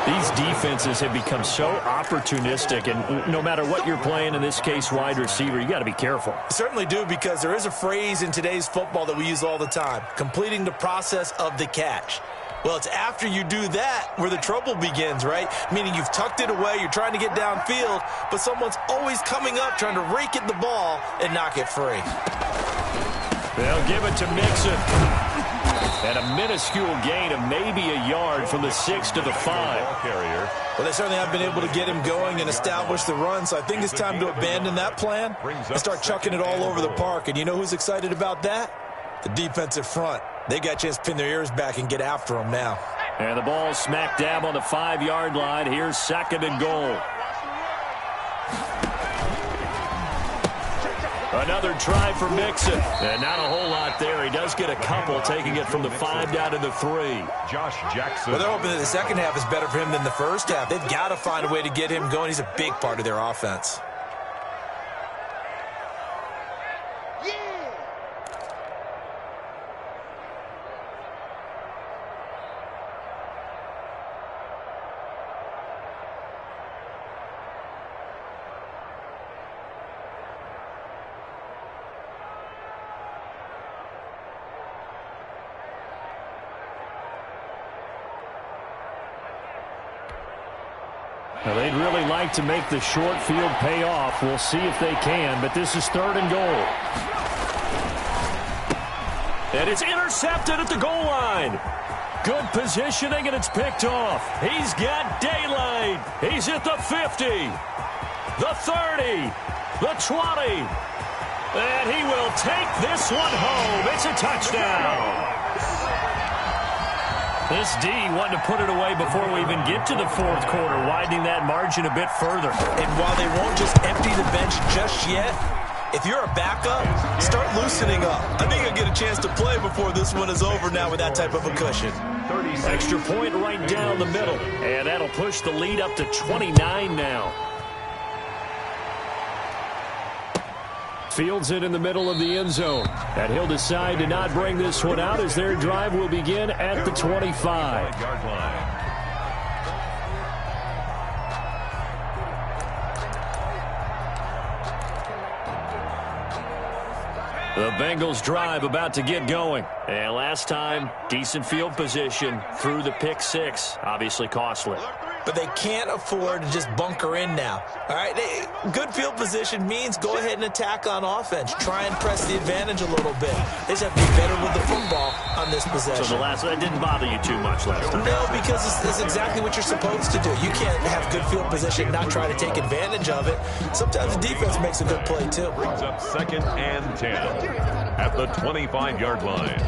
These defenses have become so opportunistic, and no matter what you're playing, in this case wide receiver, you got to be careful. Certainly do, because there is a phrase in today's football that we use all the time, completing the process of the catch. Well, it's after you do that where the trouble begins, right? Meaning you've tucked it away, you're trying to get downfield, but someone's always coming up trying to rake at the ball and knock it free. They'll give it to Mixon. And a minuscule gain of maybe a yard from the 6 to the 5. Well, they certainly have been able to get him going and establish the run, so I think it's time to abandon that plan and start chucking it all over the park. And you know who's excited about that? The defensive front. They got a chance to pin their ears back and get after him now. And the ball smack dab on the 5-yard line. Here's 2nd and goal. Another try for Mixon. And not a whole lot there. He does get a couple, taking it from the 5 down to the 3. Josh Jackson. Well, they're hoping that the second half is better for him than the first half. They've got to find a way to get him going. He's a big part of their offense. Now, they'd really like to make the short field pay off. We'll see if they can, but this is 3rd and goal. And it's intercepted at the goal line. Good positioning, and it's picked off. He's got daylight. He's at the 50, the 30, the 20. And he will take this one home. It's a touchdown. This D wanted to put it away before we even get to the 4th quarter, widening that margin a bit further. And while they won't just empty the bench just yet, if you're a backup, start loosening up. I think you'll get a chance to play before this one is over now with that type of a cushion. Extra point right down the middle, and that'll push the lead up to 29 now. Fields it in the middle of the end zone. And he'll decide to not bring this one out as their drive will begin at the 25-yard line. The Bengals drive about to get going. And last time, decent field position through the pick six. Obviously costly. But they can't afford to just bunker in now. All right, good field position means go ahead and attack on offense. Try and press the advantage a little bit. They just have to be better with the football on this possession. So that didn't bother you too much last time? No, because it's exactly what you're supposed to do. You can't have good field position and not try to take advantage of it. Sometimes the defense makes a good play, too. Brings up 2nd and 10 at the 25-yard line.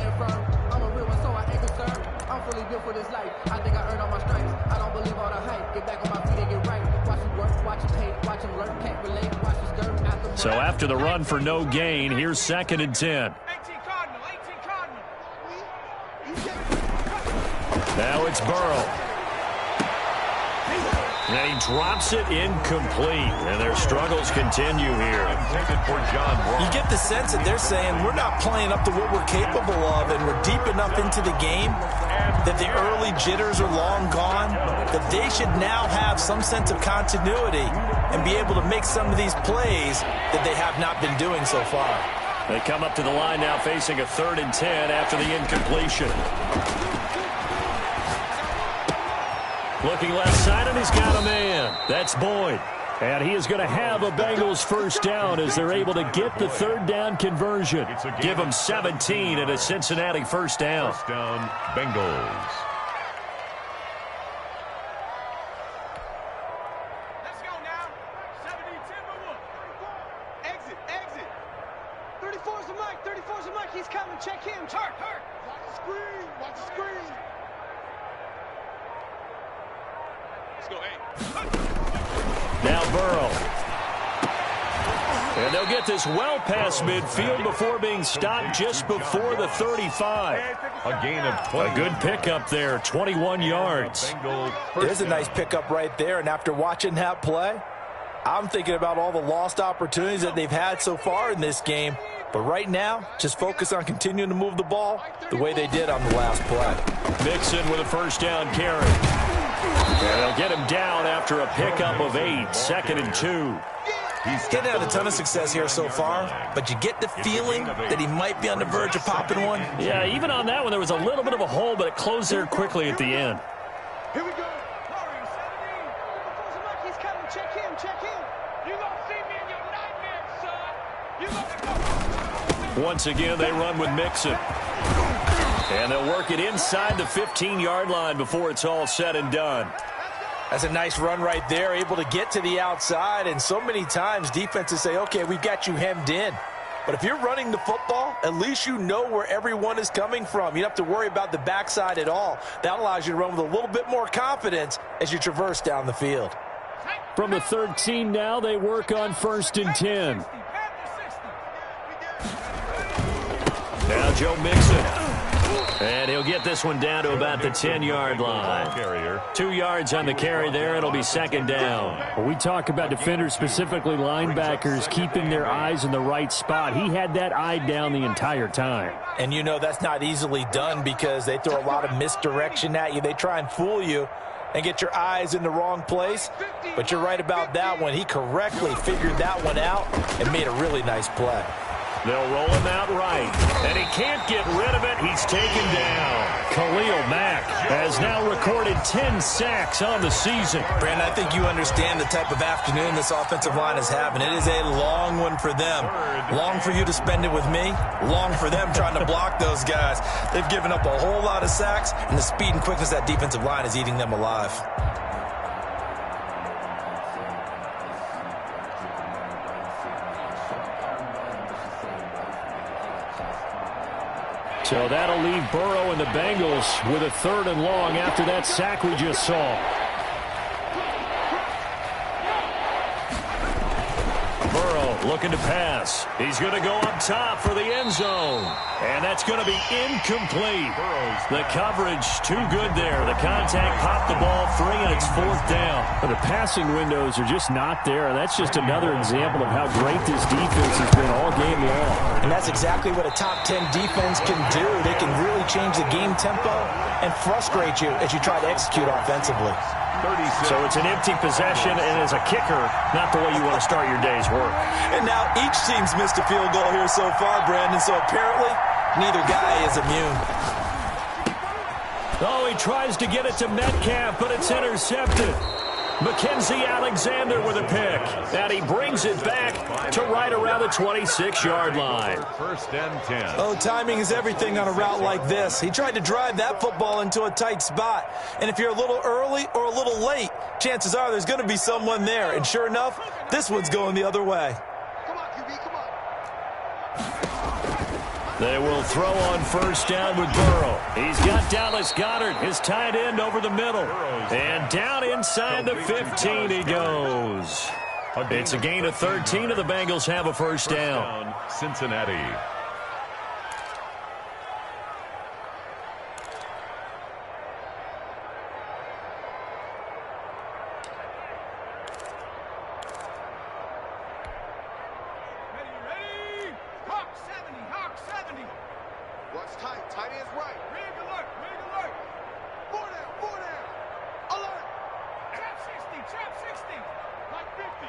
For this life, I think I earned all my stripes. I don't believe all the hype. Get back on my feet and get right. Watch him work, watch him hate, watch him learn, can't relate, watch his dirt. So after the run for no gain, here's 2nd and 10. 18 Cardinal. Now it's Burrow. And he drops it incomplete. And their struggles continue here. You get the sense that they're saying we're not playing up to what we're capable of, and we're deep enough into the game that the early jitters are long gone, that they should now have some sense of continuity and be able to make some of these plays that they have not been doing so far. They come up to the line now facing a 3rd and 10 after the incompletion. Looking left side, and he's got a man. That's Boyd. And he is going to have a Bengals first down as they're able to get the 3rd down conversion. Give them 17 and a Cincinnati first down. First down, Bengals. Let's go now. 70-10, exit. 34's the mic. He's coming. Check him. Hurt. Watch the screen. Let's go, Now Burrow. And they'll get this well past midfield before being stopped just before the 35. A gain of 20. A good pickup there, 21 yards. There's a nice pickup right there, and after watching that play, I'm thinking about all the lost opportunities that they've had so far in this game. But right now, just focus on continuing to move the ball the way they did on the last play. Mixon with a first down carry. And they'll get him down after a pickup of 8, 2nd and 2. He's getting out a ton of success here so far, but you get the feeling that he might be on the verge of popping one. Yeah, even on that one, there was a little bit of a hole, but it closed there quickly at the end. Here we go. He's coming. Check him. You gonna see me in your nightmares, son. Once again, they run with Mixon. And they'll work it inside the 15-yard line before it's all said and done. That's a nice run right there, able to get to the outside. And so many times defenses say, okay, we've got you hemmed in. But if you're running the football, at least you know where everyone is coming from. You don't have to worry about the backside at all. That allows you to run with a little bit more confidence as you traverse down the field. From the 13 now, they work on 1st and 10. Now Joe Mixon. And he'll get this one down to about the 10-yard line. 2 yards on the carry there. It'll be 2nd down. When we talk about defenders, specifically linebackers, keeping their eyes in the right spot, he had that eye down the entire time. And you know that's not easily done because they throw a lot of misdirection at you. They try and fool you and get your eyes in the wrong place. But you're right about that one. He correctly figured that one out and made a really nice play. They'll roll him out right, and he can't get rid of it. He's taken down. Khalil Mack has now recorded 10 sacks on the season. Brandon, I think you understand the type of afternoon this offensive line is having. It is a long one for them. Long for you to spend it with me. Long for them trying to block those guys. They've given up a whole lot of sacks, and the speed and quickness of that defensive line is eating them alive. So that'll leave Burrow and the Bengals with a 3rd and long after that sack we just saw. Burrow Burrow looking to pass. He's going to go up top for the end zone. And that's going to be incomplete. The coverage too good there. The contact popped the ball free, and it's 4th down. But the passing windows are just not there. And that's just another example of how great this defense has been all game long. And that's exactly what a top 10 defense can do. They can really change the game tempo and frustrate you as you try to execute offensively. 36. So it's an empty possession, and as a kicker, not the way you want to start your day's work. And now each team's missed a field goal here so far, Brandon, so apparently neither guy is immune. Oh, he tries to get it to Metcalf, but it's intercepted. Mackenzie Alexander with a pick. And he brings it back to right around the 26-yard line. 1st and 10. Oh, timing is everything on a route like this. He tried to drive that football into a tight spot. And if you're a little early or a little late, chances are there's going to be someone there. And sure enough, this one's going the other way. Come on, QB, come on. They will throw on 1st down with Burrow. He's got Dallas Goedert, his tight end, over the middle. And down inside the 15 he goes. It's a gain of 13, and the Bengals have a 1st down. Cincinnati. What's tight? Tight end's right. Rig alert. Rig alert. 4 down. 4 down. Alert. Trap 60. Trap 60. Like 50.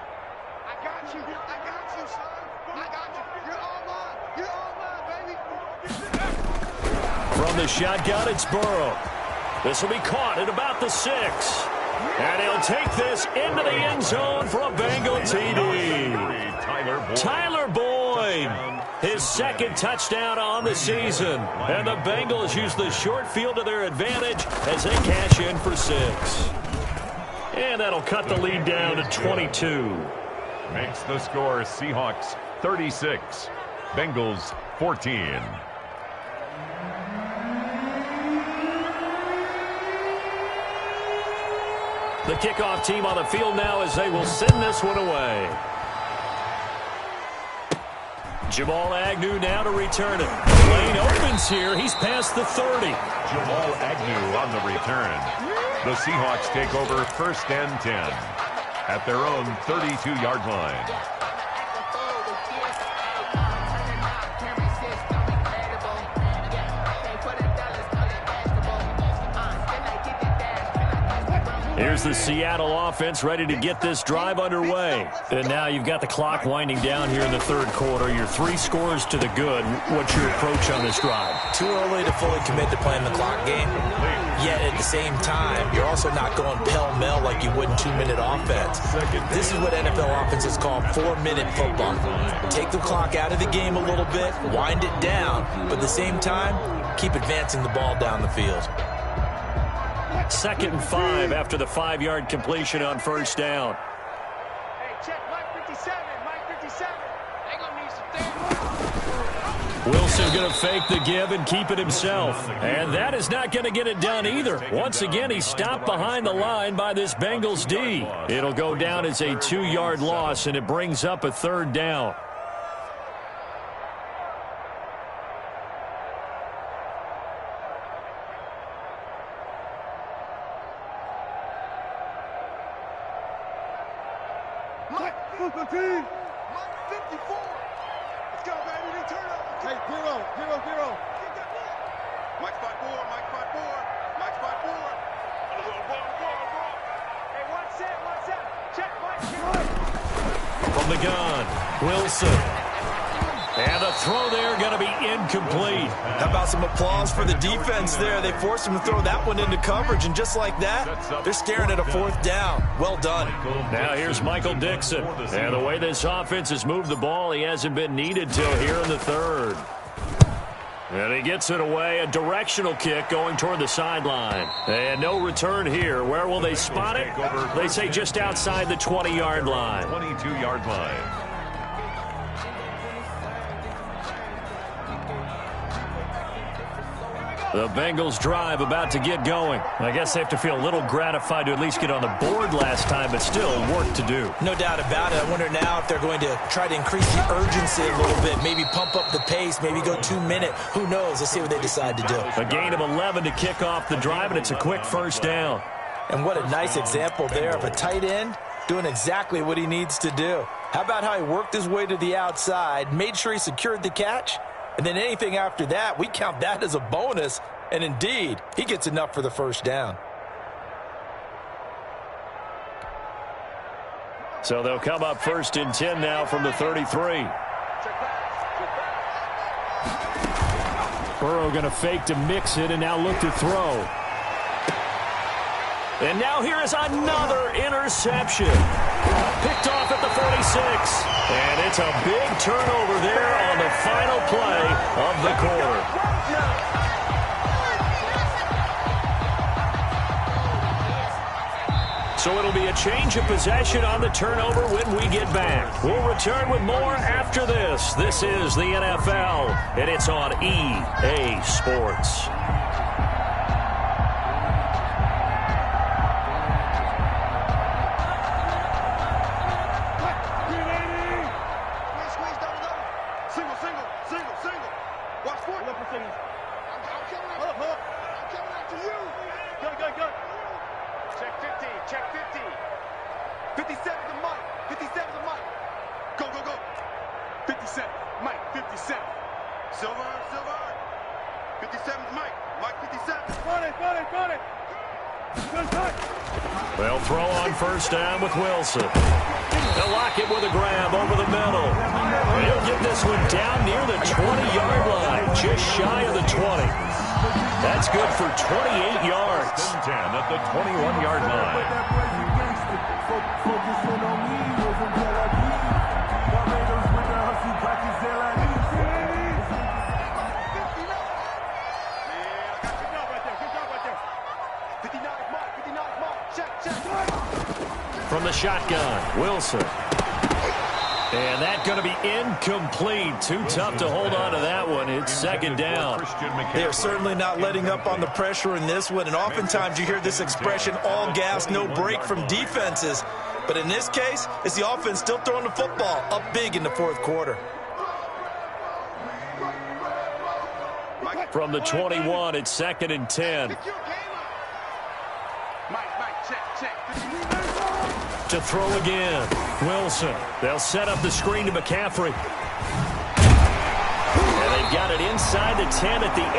I got you. I got you, son. I got you. You're all mine. You're all mine, baby. From the shotgun, it's Burrow. This will be caught at about the 6. And he'll take this into the end zone for a Bengal TD. Tyler Boyd. His 2nd touchdown on the season. And the Bengals use the short field to their advantage as they cash in for 6. And that'll cut the lead down to 22. Makes the score Seahawks 36, Bengals 14. The kickoff team on the field now as they will send this one away. Jamal Agnew now to return it. Lane opens here. He's past the 30. Jamal Agnew on the return. The Seahawks take over 1st and 10 at their own 32-yard line. Here's the Seattle offense ready to get this drive underway. And now you've got the clock winding down here in the 3rd quarter. You're 3 scores to the good. What's your approach on this drive? Too early to fully commit to playing the clock game. Yet at the same time, you're also not going pell-mell like you would in 2-minute offense. This is what NFL offenses call 4-minute football. Take the clock out of the game a little bit, wind it down, but at the same time, keep advancing the ball down the field. 2nd and 5 after the 5-yard completion on 1st down. Hey, check Mike 57. Mike 57. They gonna need some Wilson going to fake the give and keep it himself. And that is not going to get it done either. Once again, he's stopped behind the line by this Bengals D. It'll go down as a 2-yard loss, and it brings up a 3rd down. Mike 54. Let's go, baby. Return up. Hey, 0, 0, 0. Mike 54. Mike 54. Mike 54. Hey, one set. Check, Mike. From the gun, Wilson. And the throw there going to be incomplete. How about some applause for the defense there? They forced him to throw that one into coverage, and just like that, they're staring at a 4th down. Well done. Now here's Michael Dixon. And the way this offense has moved the ball, he hasn't been needed till here in the 3rd. And he gets it away, a directional kick going toward the sideline. And no return here. Where will they spot it? They say just outside the 20-yard line. 22-yard line. The Bengals drive about to get going. I guess they have to feel a little gratified to at least get on the board last time, but still work to do. No doubt about it. I wonder now if they're going to try to increase the urgency a little bit, maybe pump up the pace, maybe go 2 minute. Who knows? Let's see what they decide to do. A gain of 11 to kick off the drive, and it's a quick first down. And what a nice example there of a tight end doing exactly what he needs to do. How about how he worked his way to the outside, made sure he secured the catch, and then anything after that, we count that as a bonus. And indeed, he gets enough for the first down. So they'll come up 1st and 10 now from the 33. Burrow going to fake to mix it and now look to throw. And now here is another interception. Picked off at the 46. And it's a big turnover there on the final play of the quarter. So it'll be a change of possession on the turnover when we get back. We'll return with more after this. This is the NFL, and it's on EA Sports. They'll throw on first down with Wilson. They'll lock it with a grab over the middle. He'll get this one down near the 20-yard line, just shy of the 20. That's good for 28 yards. 10 at the 21-yard line. From the shotgun, Wilson. And that's going to be incomplete. Too tough to hold on to that one. It's second down. They are certainly not letting up on the pressure in this one. And oftentimes you hear this expression, all gas, no break from defenses. But in this case, it's the offense still throwing the football up big in the fourth quarter. From the 21, it's 2nd and 10. To throw again. Wilson. They'll set up the screen to McCaffrey. And they've got it inside the 10 at the 8.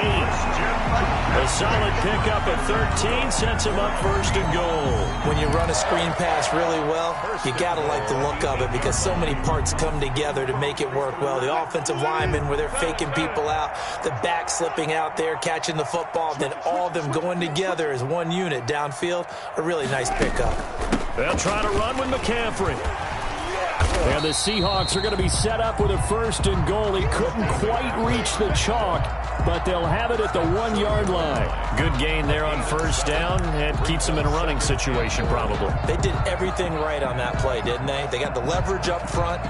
A solid pickup at 13 sets him up 1st and goal. When you run a screen pass really well, you got to like the look of it because so many parts come together to make it work well. The offensive linemen where they're faking people out, the back slipping out there, catching the football, then all of them going together as one unit downfield. A really nice pickup. They'll try to run with McCaffrey. And the Seahawks are going to be set up with a 1st and goal. He couldn't quite reach the chalk, but they'll have it at the 1-yard line. Good gain there on first down, and keeps them in a running situation probably. They did everything right on that play, didn't they? They got the leverage up front,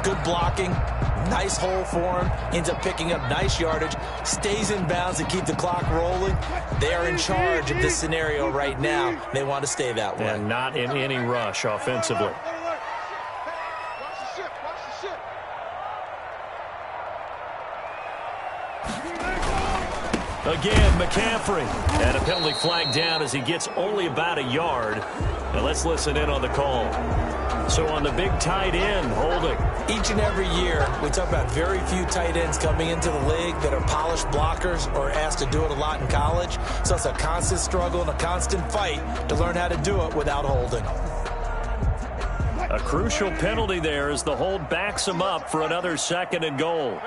good blocking, nice hole for him, ends up picking up nice yardage, stays in bounds to keep the clock rolling. They are in charge of this scenario right now. They want to stay that way. And not in any rush offensively. Again, McCaffrey. And a penalty flag down as he gets only about a yard. Now let's listen in on the call. So on the big tight end, holding. Each and every year, we talk about very few tight ends coming into the league that are polished blockers or asked to do it a lot in college. So it's a constant struggle and a constant fight to learn how to do it without holding. A crucial penalty there as the hold backs him up for another 2nd and goal.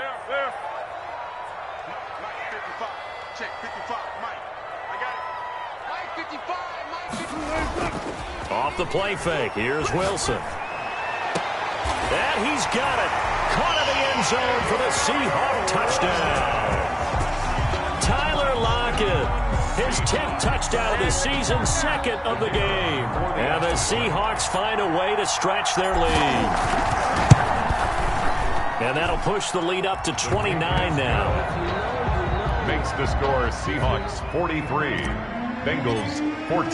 Off the play fake. Here's Wilson. And he's got it. Caught in the end zone for the Seahawk touchdown. Tyler Lockett. His 10th touchdown of the season, 2nd of the game. And the Seahawks find a way to stretch their lead. And that'll push the lead up to 29 now. makes the score Seahawks 43, Bengals 14.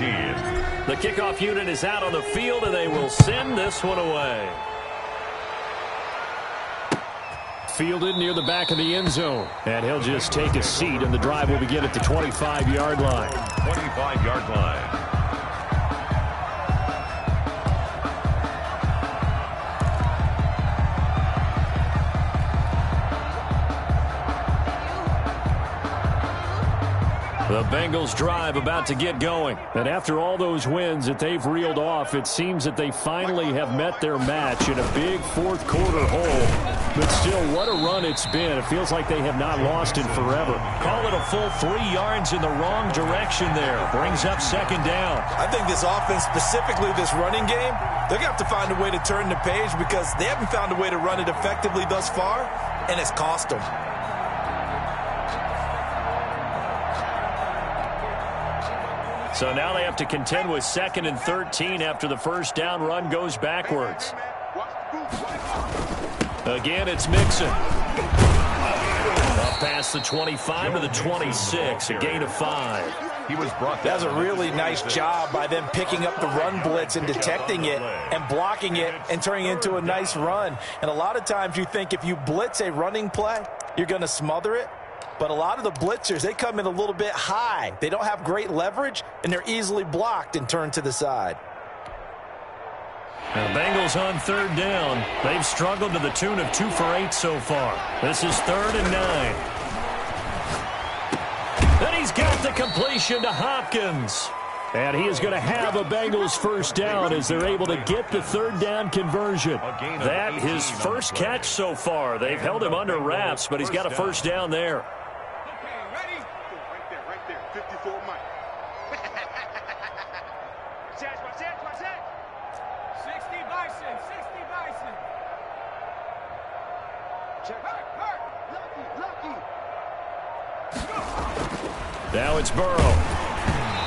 The kickoff unit is out on the field, and they will send this one away. Fielded near the back of the end zone. And he'll just take a seat, and the drive will begin at the 25-yard line. 25-yard line. The Bengals drive about to get going. And after all those wins that they've reeled off, it seems that they finally have met their match in a big fourth-quarter hole. But still, what a run it's been. It feels like they have not lost in forever. Call it a full 3 yards in the wrong direction there. Brings up second down. I think this offense, specifically this running game, they're going to have to find a way to turn the page because they haven't found a way to run it effectively thus far, and it's cost them. So now they have to contend with 2nd and 13 after the first down run goes backwards. Again, it's Mixon. Up past the 25 to the 26, a gain of 5. He was brought down. That was a really nice job by them picking up the run blitz and detecting it and blocking it and turning it into a nice run. And a lot of times you think if you blitz a running play, you're going to smother it. But a lot of the blitzers, they come in a little bit high. They don't have great leverage, and they're easily blocked and turned to the side. The Bengals on 3rd down. They've struggled to the tune of 2 for 8 so far. This is 3rd and 9. Then he's got the completion to Hopkins. And he is going to have a Bengals first down as they're able to get the 3rd down conversion. That his first catch so far. They've held him under wraps, but he's got a first down there. Right there, 54 Mike. 60 Bison, 60 Bison. Hurt, lucky. Now it's Burrow.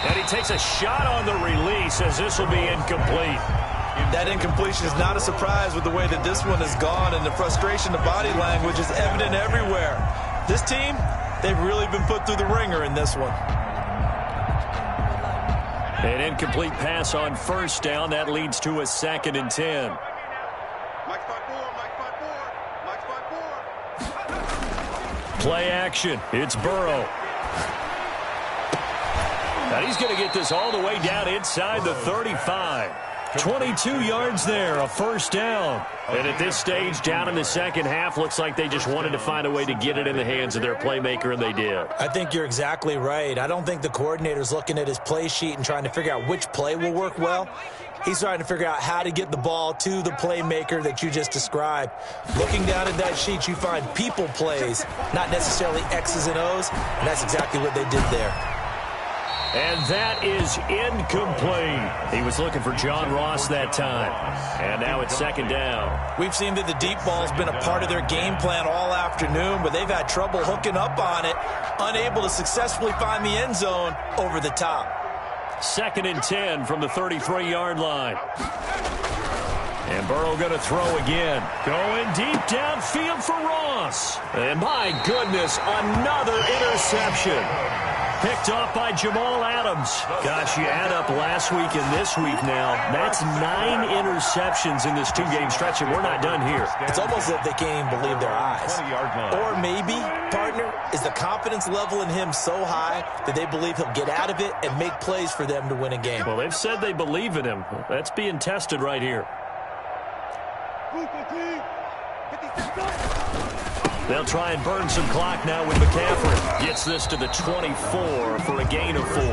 And he takes a shot on the release as this will be incomplete. That incompletion is not a surprise with the way that this one has gone, and the frustration, the body language is evident everywhere. This team, they've really been put through the ringer in this one. An incomplete pass on first down. That leads to a 2nd and 10. Mike 5-4. Play action. It's Burrow. And he's going to get this all the way down inside the 35. 22 yards there, a first down. And at this stage, down in the second half, looks like they just wanted to find a way to get it in the hands of their playmaker, and they did. I think you're exactly right. I don't think the coordinator's looking at his play sheet and trying to figure out which play will work well. He's trying to figure out how to get the ball to the playmaker that you just described. Looking down at that sheet, you find people plays, not necessarily X's and O's, and that's exactly what they did there. And that is incomplete. He was looking for John Ross that time. And now it's 2nd down. We've seen that the deep ball's been a part of their game plan all afternoon, but they've had trouble hooking up on it, unable to successfully find the end zone over the top. 2nd and 10 from the 33-yard line. And Burrow going to throw again. Going deep downfield for Ross. And my goodness, another interception. Picked off by Jamal Adams. Gosh, you add up last week and this week now. That's 9 interceptions in this 2-game stretch, and we're not done here. It's almost as if they can't even believe their eyes. Or maybe, partner, is the confidence level in him so high that they believe he'll get out of it and make plays for them to win a game. Well, they've said they believe in him. That's being tested right here. They'll try and burn some clock now with McCaffrey. Gets this to the 24 for a gain of 4.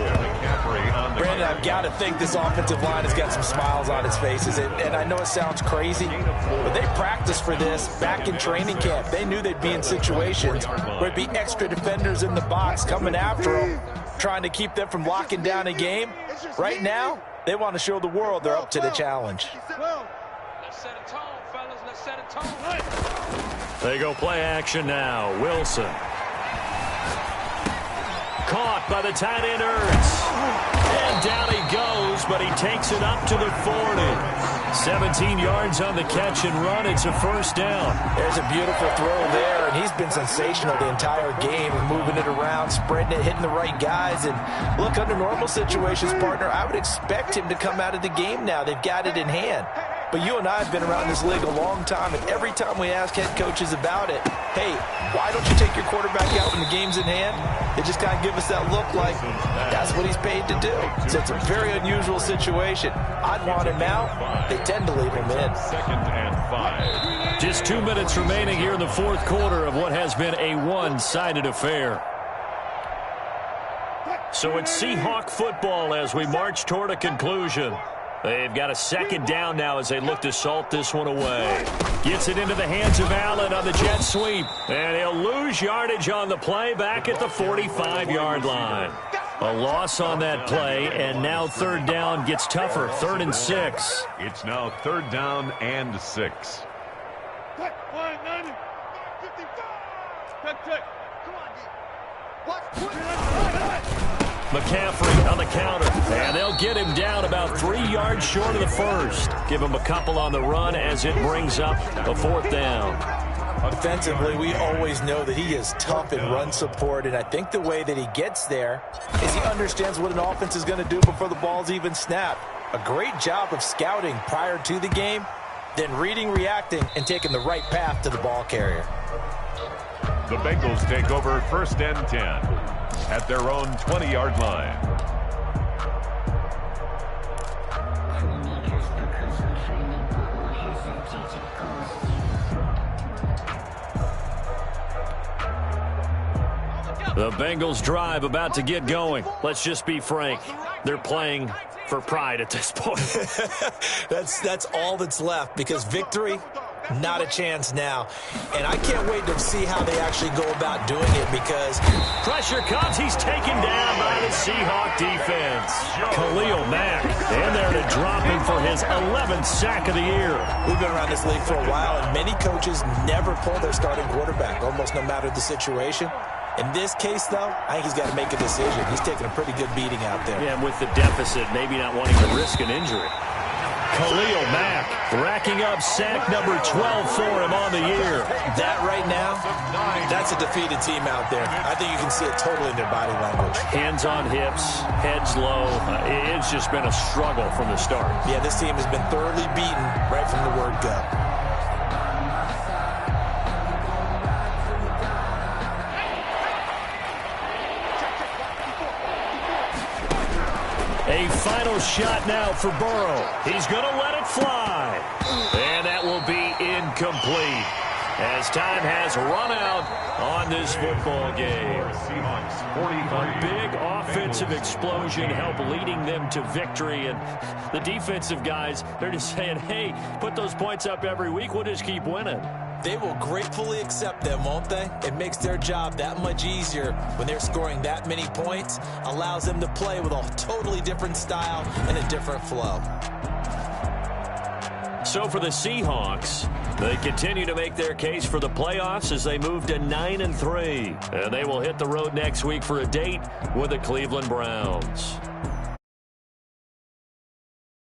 Brandon, I've got to think this offensive line has got some smiles on its faces. And I know it sounds crazy, but they practiced for this back in training camp. They knew they'd be in situations where it'd be extra defenders in the box coming after them, trying to keep them from locking down a game. Right now, they want to show the world they're up to the challenge. Let's set a tone, fellas. Let's set a tone. They go play action now. Wilson. Caught by the tight end Ertz. And down he goes, but he takes it up to the 40. 17 yards on the catch and run. It's a first down. There's a beautiful throw there, and he's been sensational the entire game, moving it around, spreading it, hitting the right guys. And look, under normal situations, partner, I would expect him to come out of the game now. They've got it in hand. But you and I have been around this league a long time, and every time we ask head coaches about it, hey, why don't you take your quarterback out when the game's in hand? They just kind of give us that look like that's what he's paid to do. So it's a very unusual situation. I'd want him out. They tend to leave him in. 2nd and 5. Just 2 minutes remaining here in the fourth quarter of what has been a one-sided affair. So it's Seahawk football as we march toward a conclusion. They've got a second down now as they look to salt this one away. Gets it into the hands of Allen on the jet sweep. And he'll lose yardage on the play back at the 45-yard line. A loss on that play, and now third down gets tougher. 3rd and 6. It's now 3rd down and 6. McCaffrey on the counter, and they'll get him down about 3 yards short of the first. Give him a couple on the run as it brings up a 4th down. Offensively, we always know that he is tough in run support, and I think the way that he gets there is he understands what an offense is going to do before the ball's even snapped. A great job of scouting prior to the game, then reading, reacting, and taking the right path to the ball carrier. The Bengals take over 1st and 10 at their own 20-yard line. The Bengals drive about to get going. Let's just be frank. They're playing for pride at this point. That's all that's left, because victory, not a chance now. And I can't wait to see how they actually go about doing it, because pressure comes. He's taken down by the Seahawk defense. Khalil Mack in there to drop him for his 11th sack of the year. We've been around this league for a while, and many coaches never pull their starting quarterback, almost no matter the situation. In this case, though, I think he's got to make a decision. He's taking a pretty good beating out there. Yeah, with the deficit, maybe not wanting to risk an injury. Khalil Mack racking up sack number 12 for him on the year. That right now, that's a defeated team out there. I think you can see it totally in their body language. Hands on hips, heads low. It's just been a struggle from the start. Yeah, this team has been thoroughly beaten right from the word go. A final shot now for Burrow. He's going to let it fly. And that will be incomplete as time has run out on this football game. A big offensive explosion helped leading them to victory. And the defensive guys, they're just saying, hey, put those points up every week. We'll just keep winning. They will gratefully accept them, won't they? It makes their job that much easier when they're scoring that many points. Allows them to play with a totally different style and a different flow. So for the Seahawks, they continue to make their case for the playoffs as they move to 9-3. And they will hit the road next week for a date with the Cleveland Browns.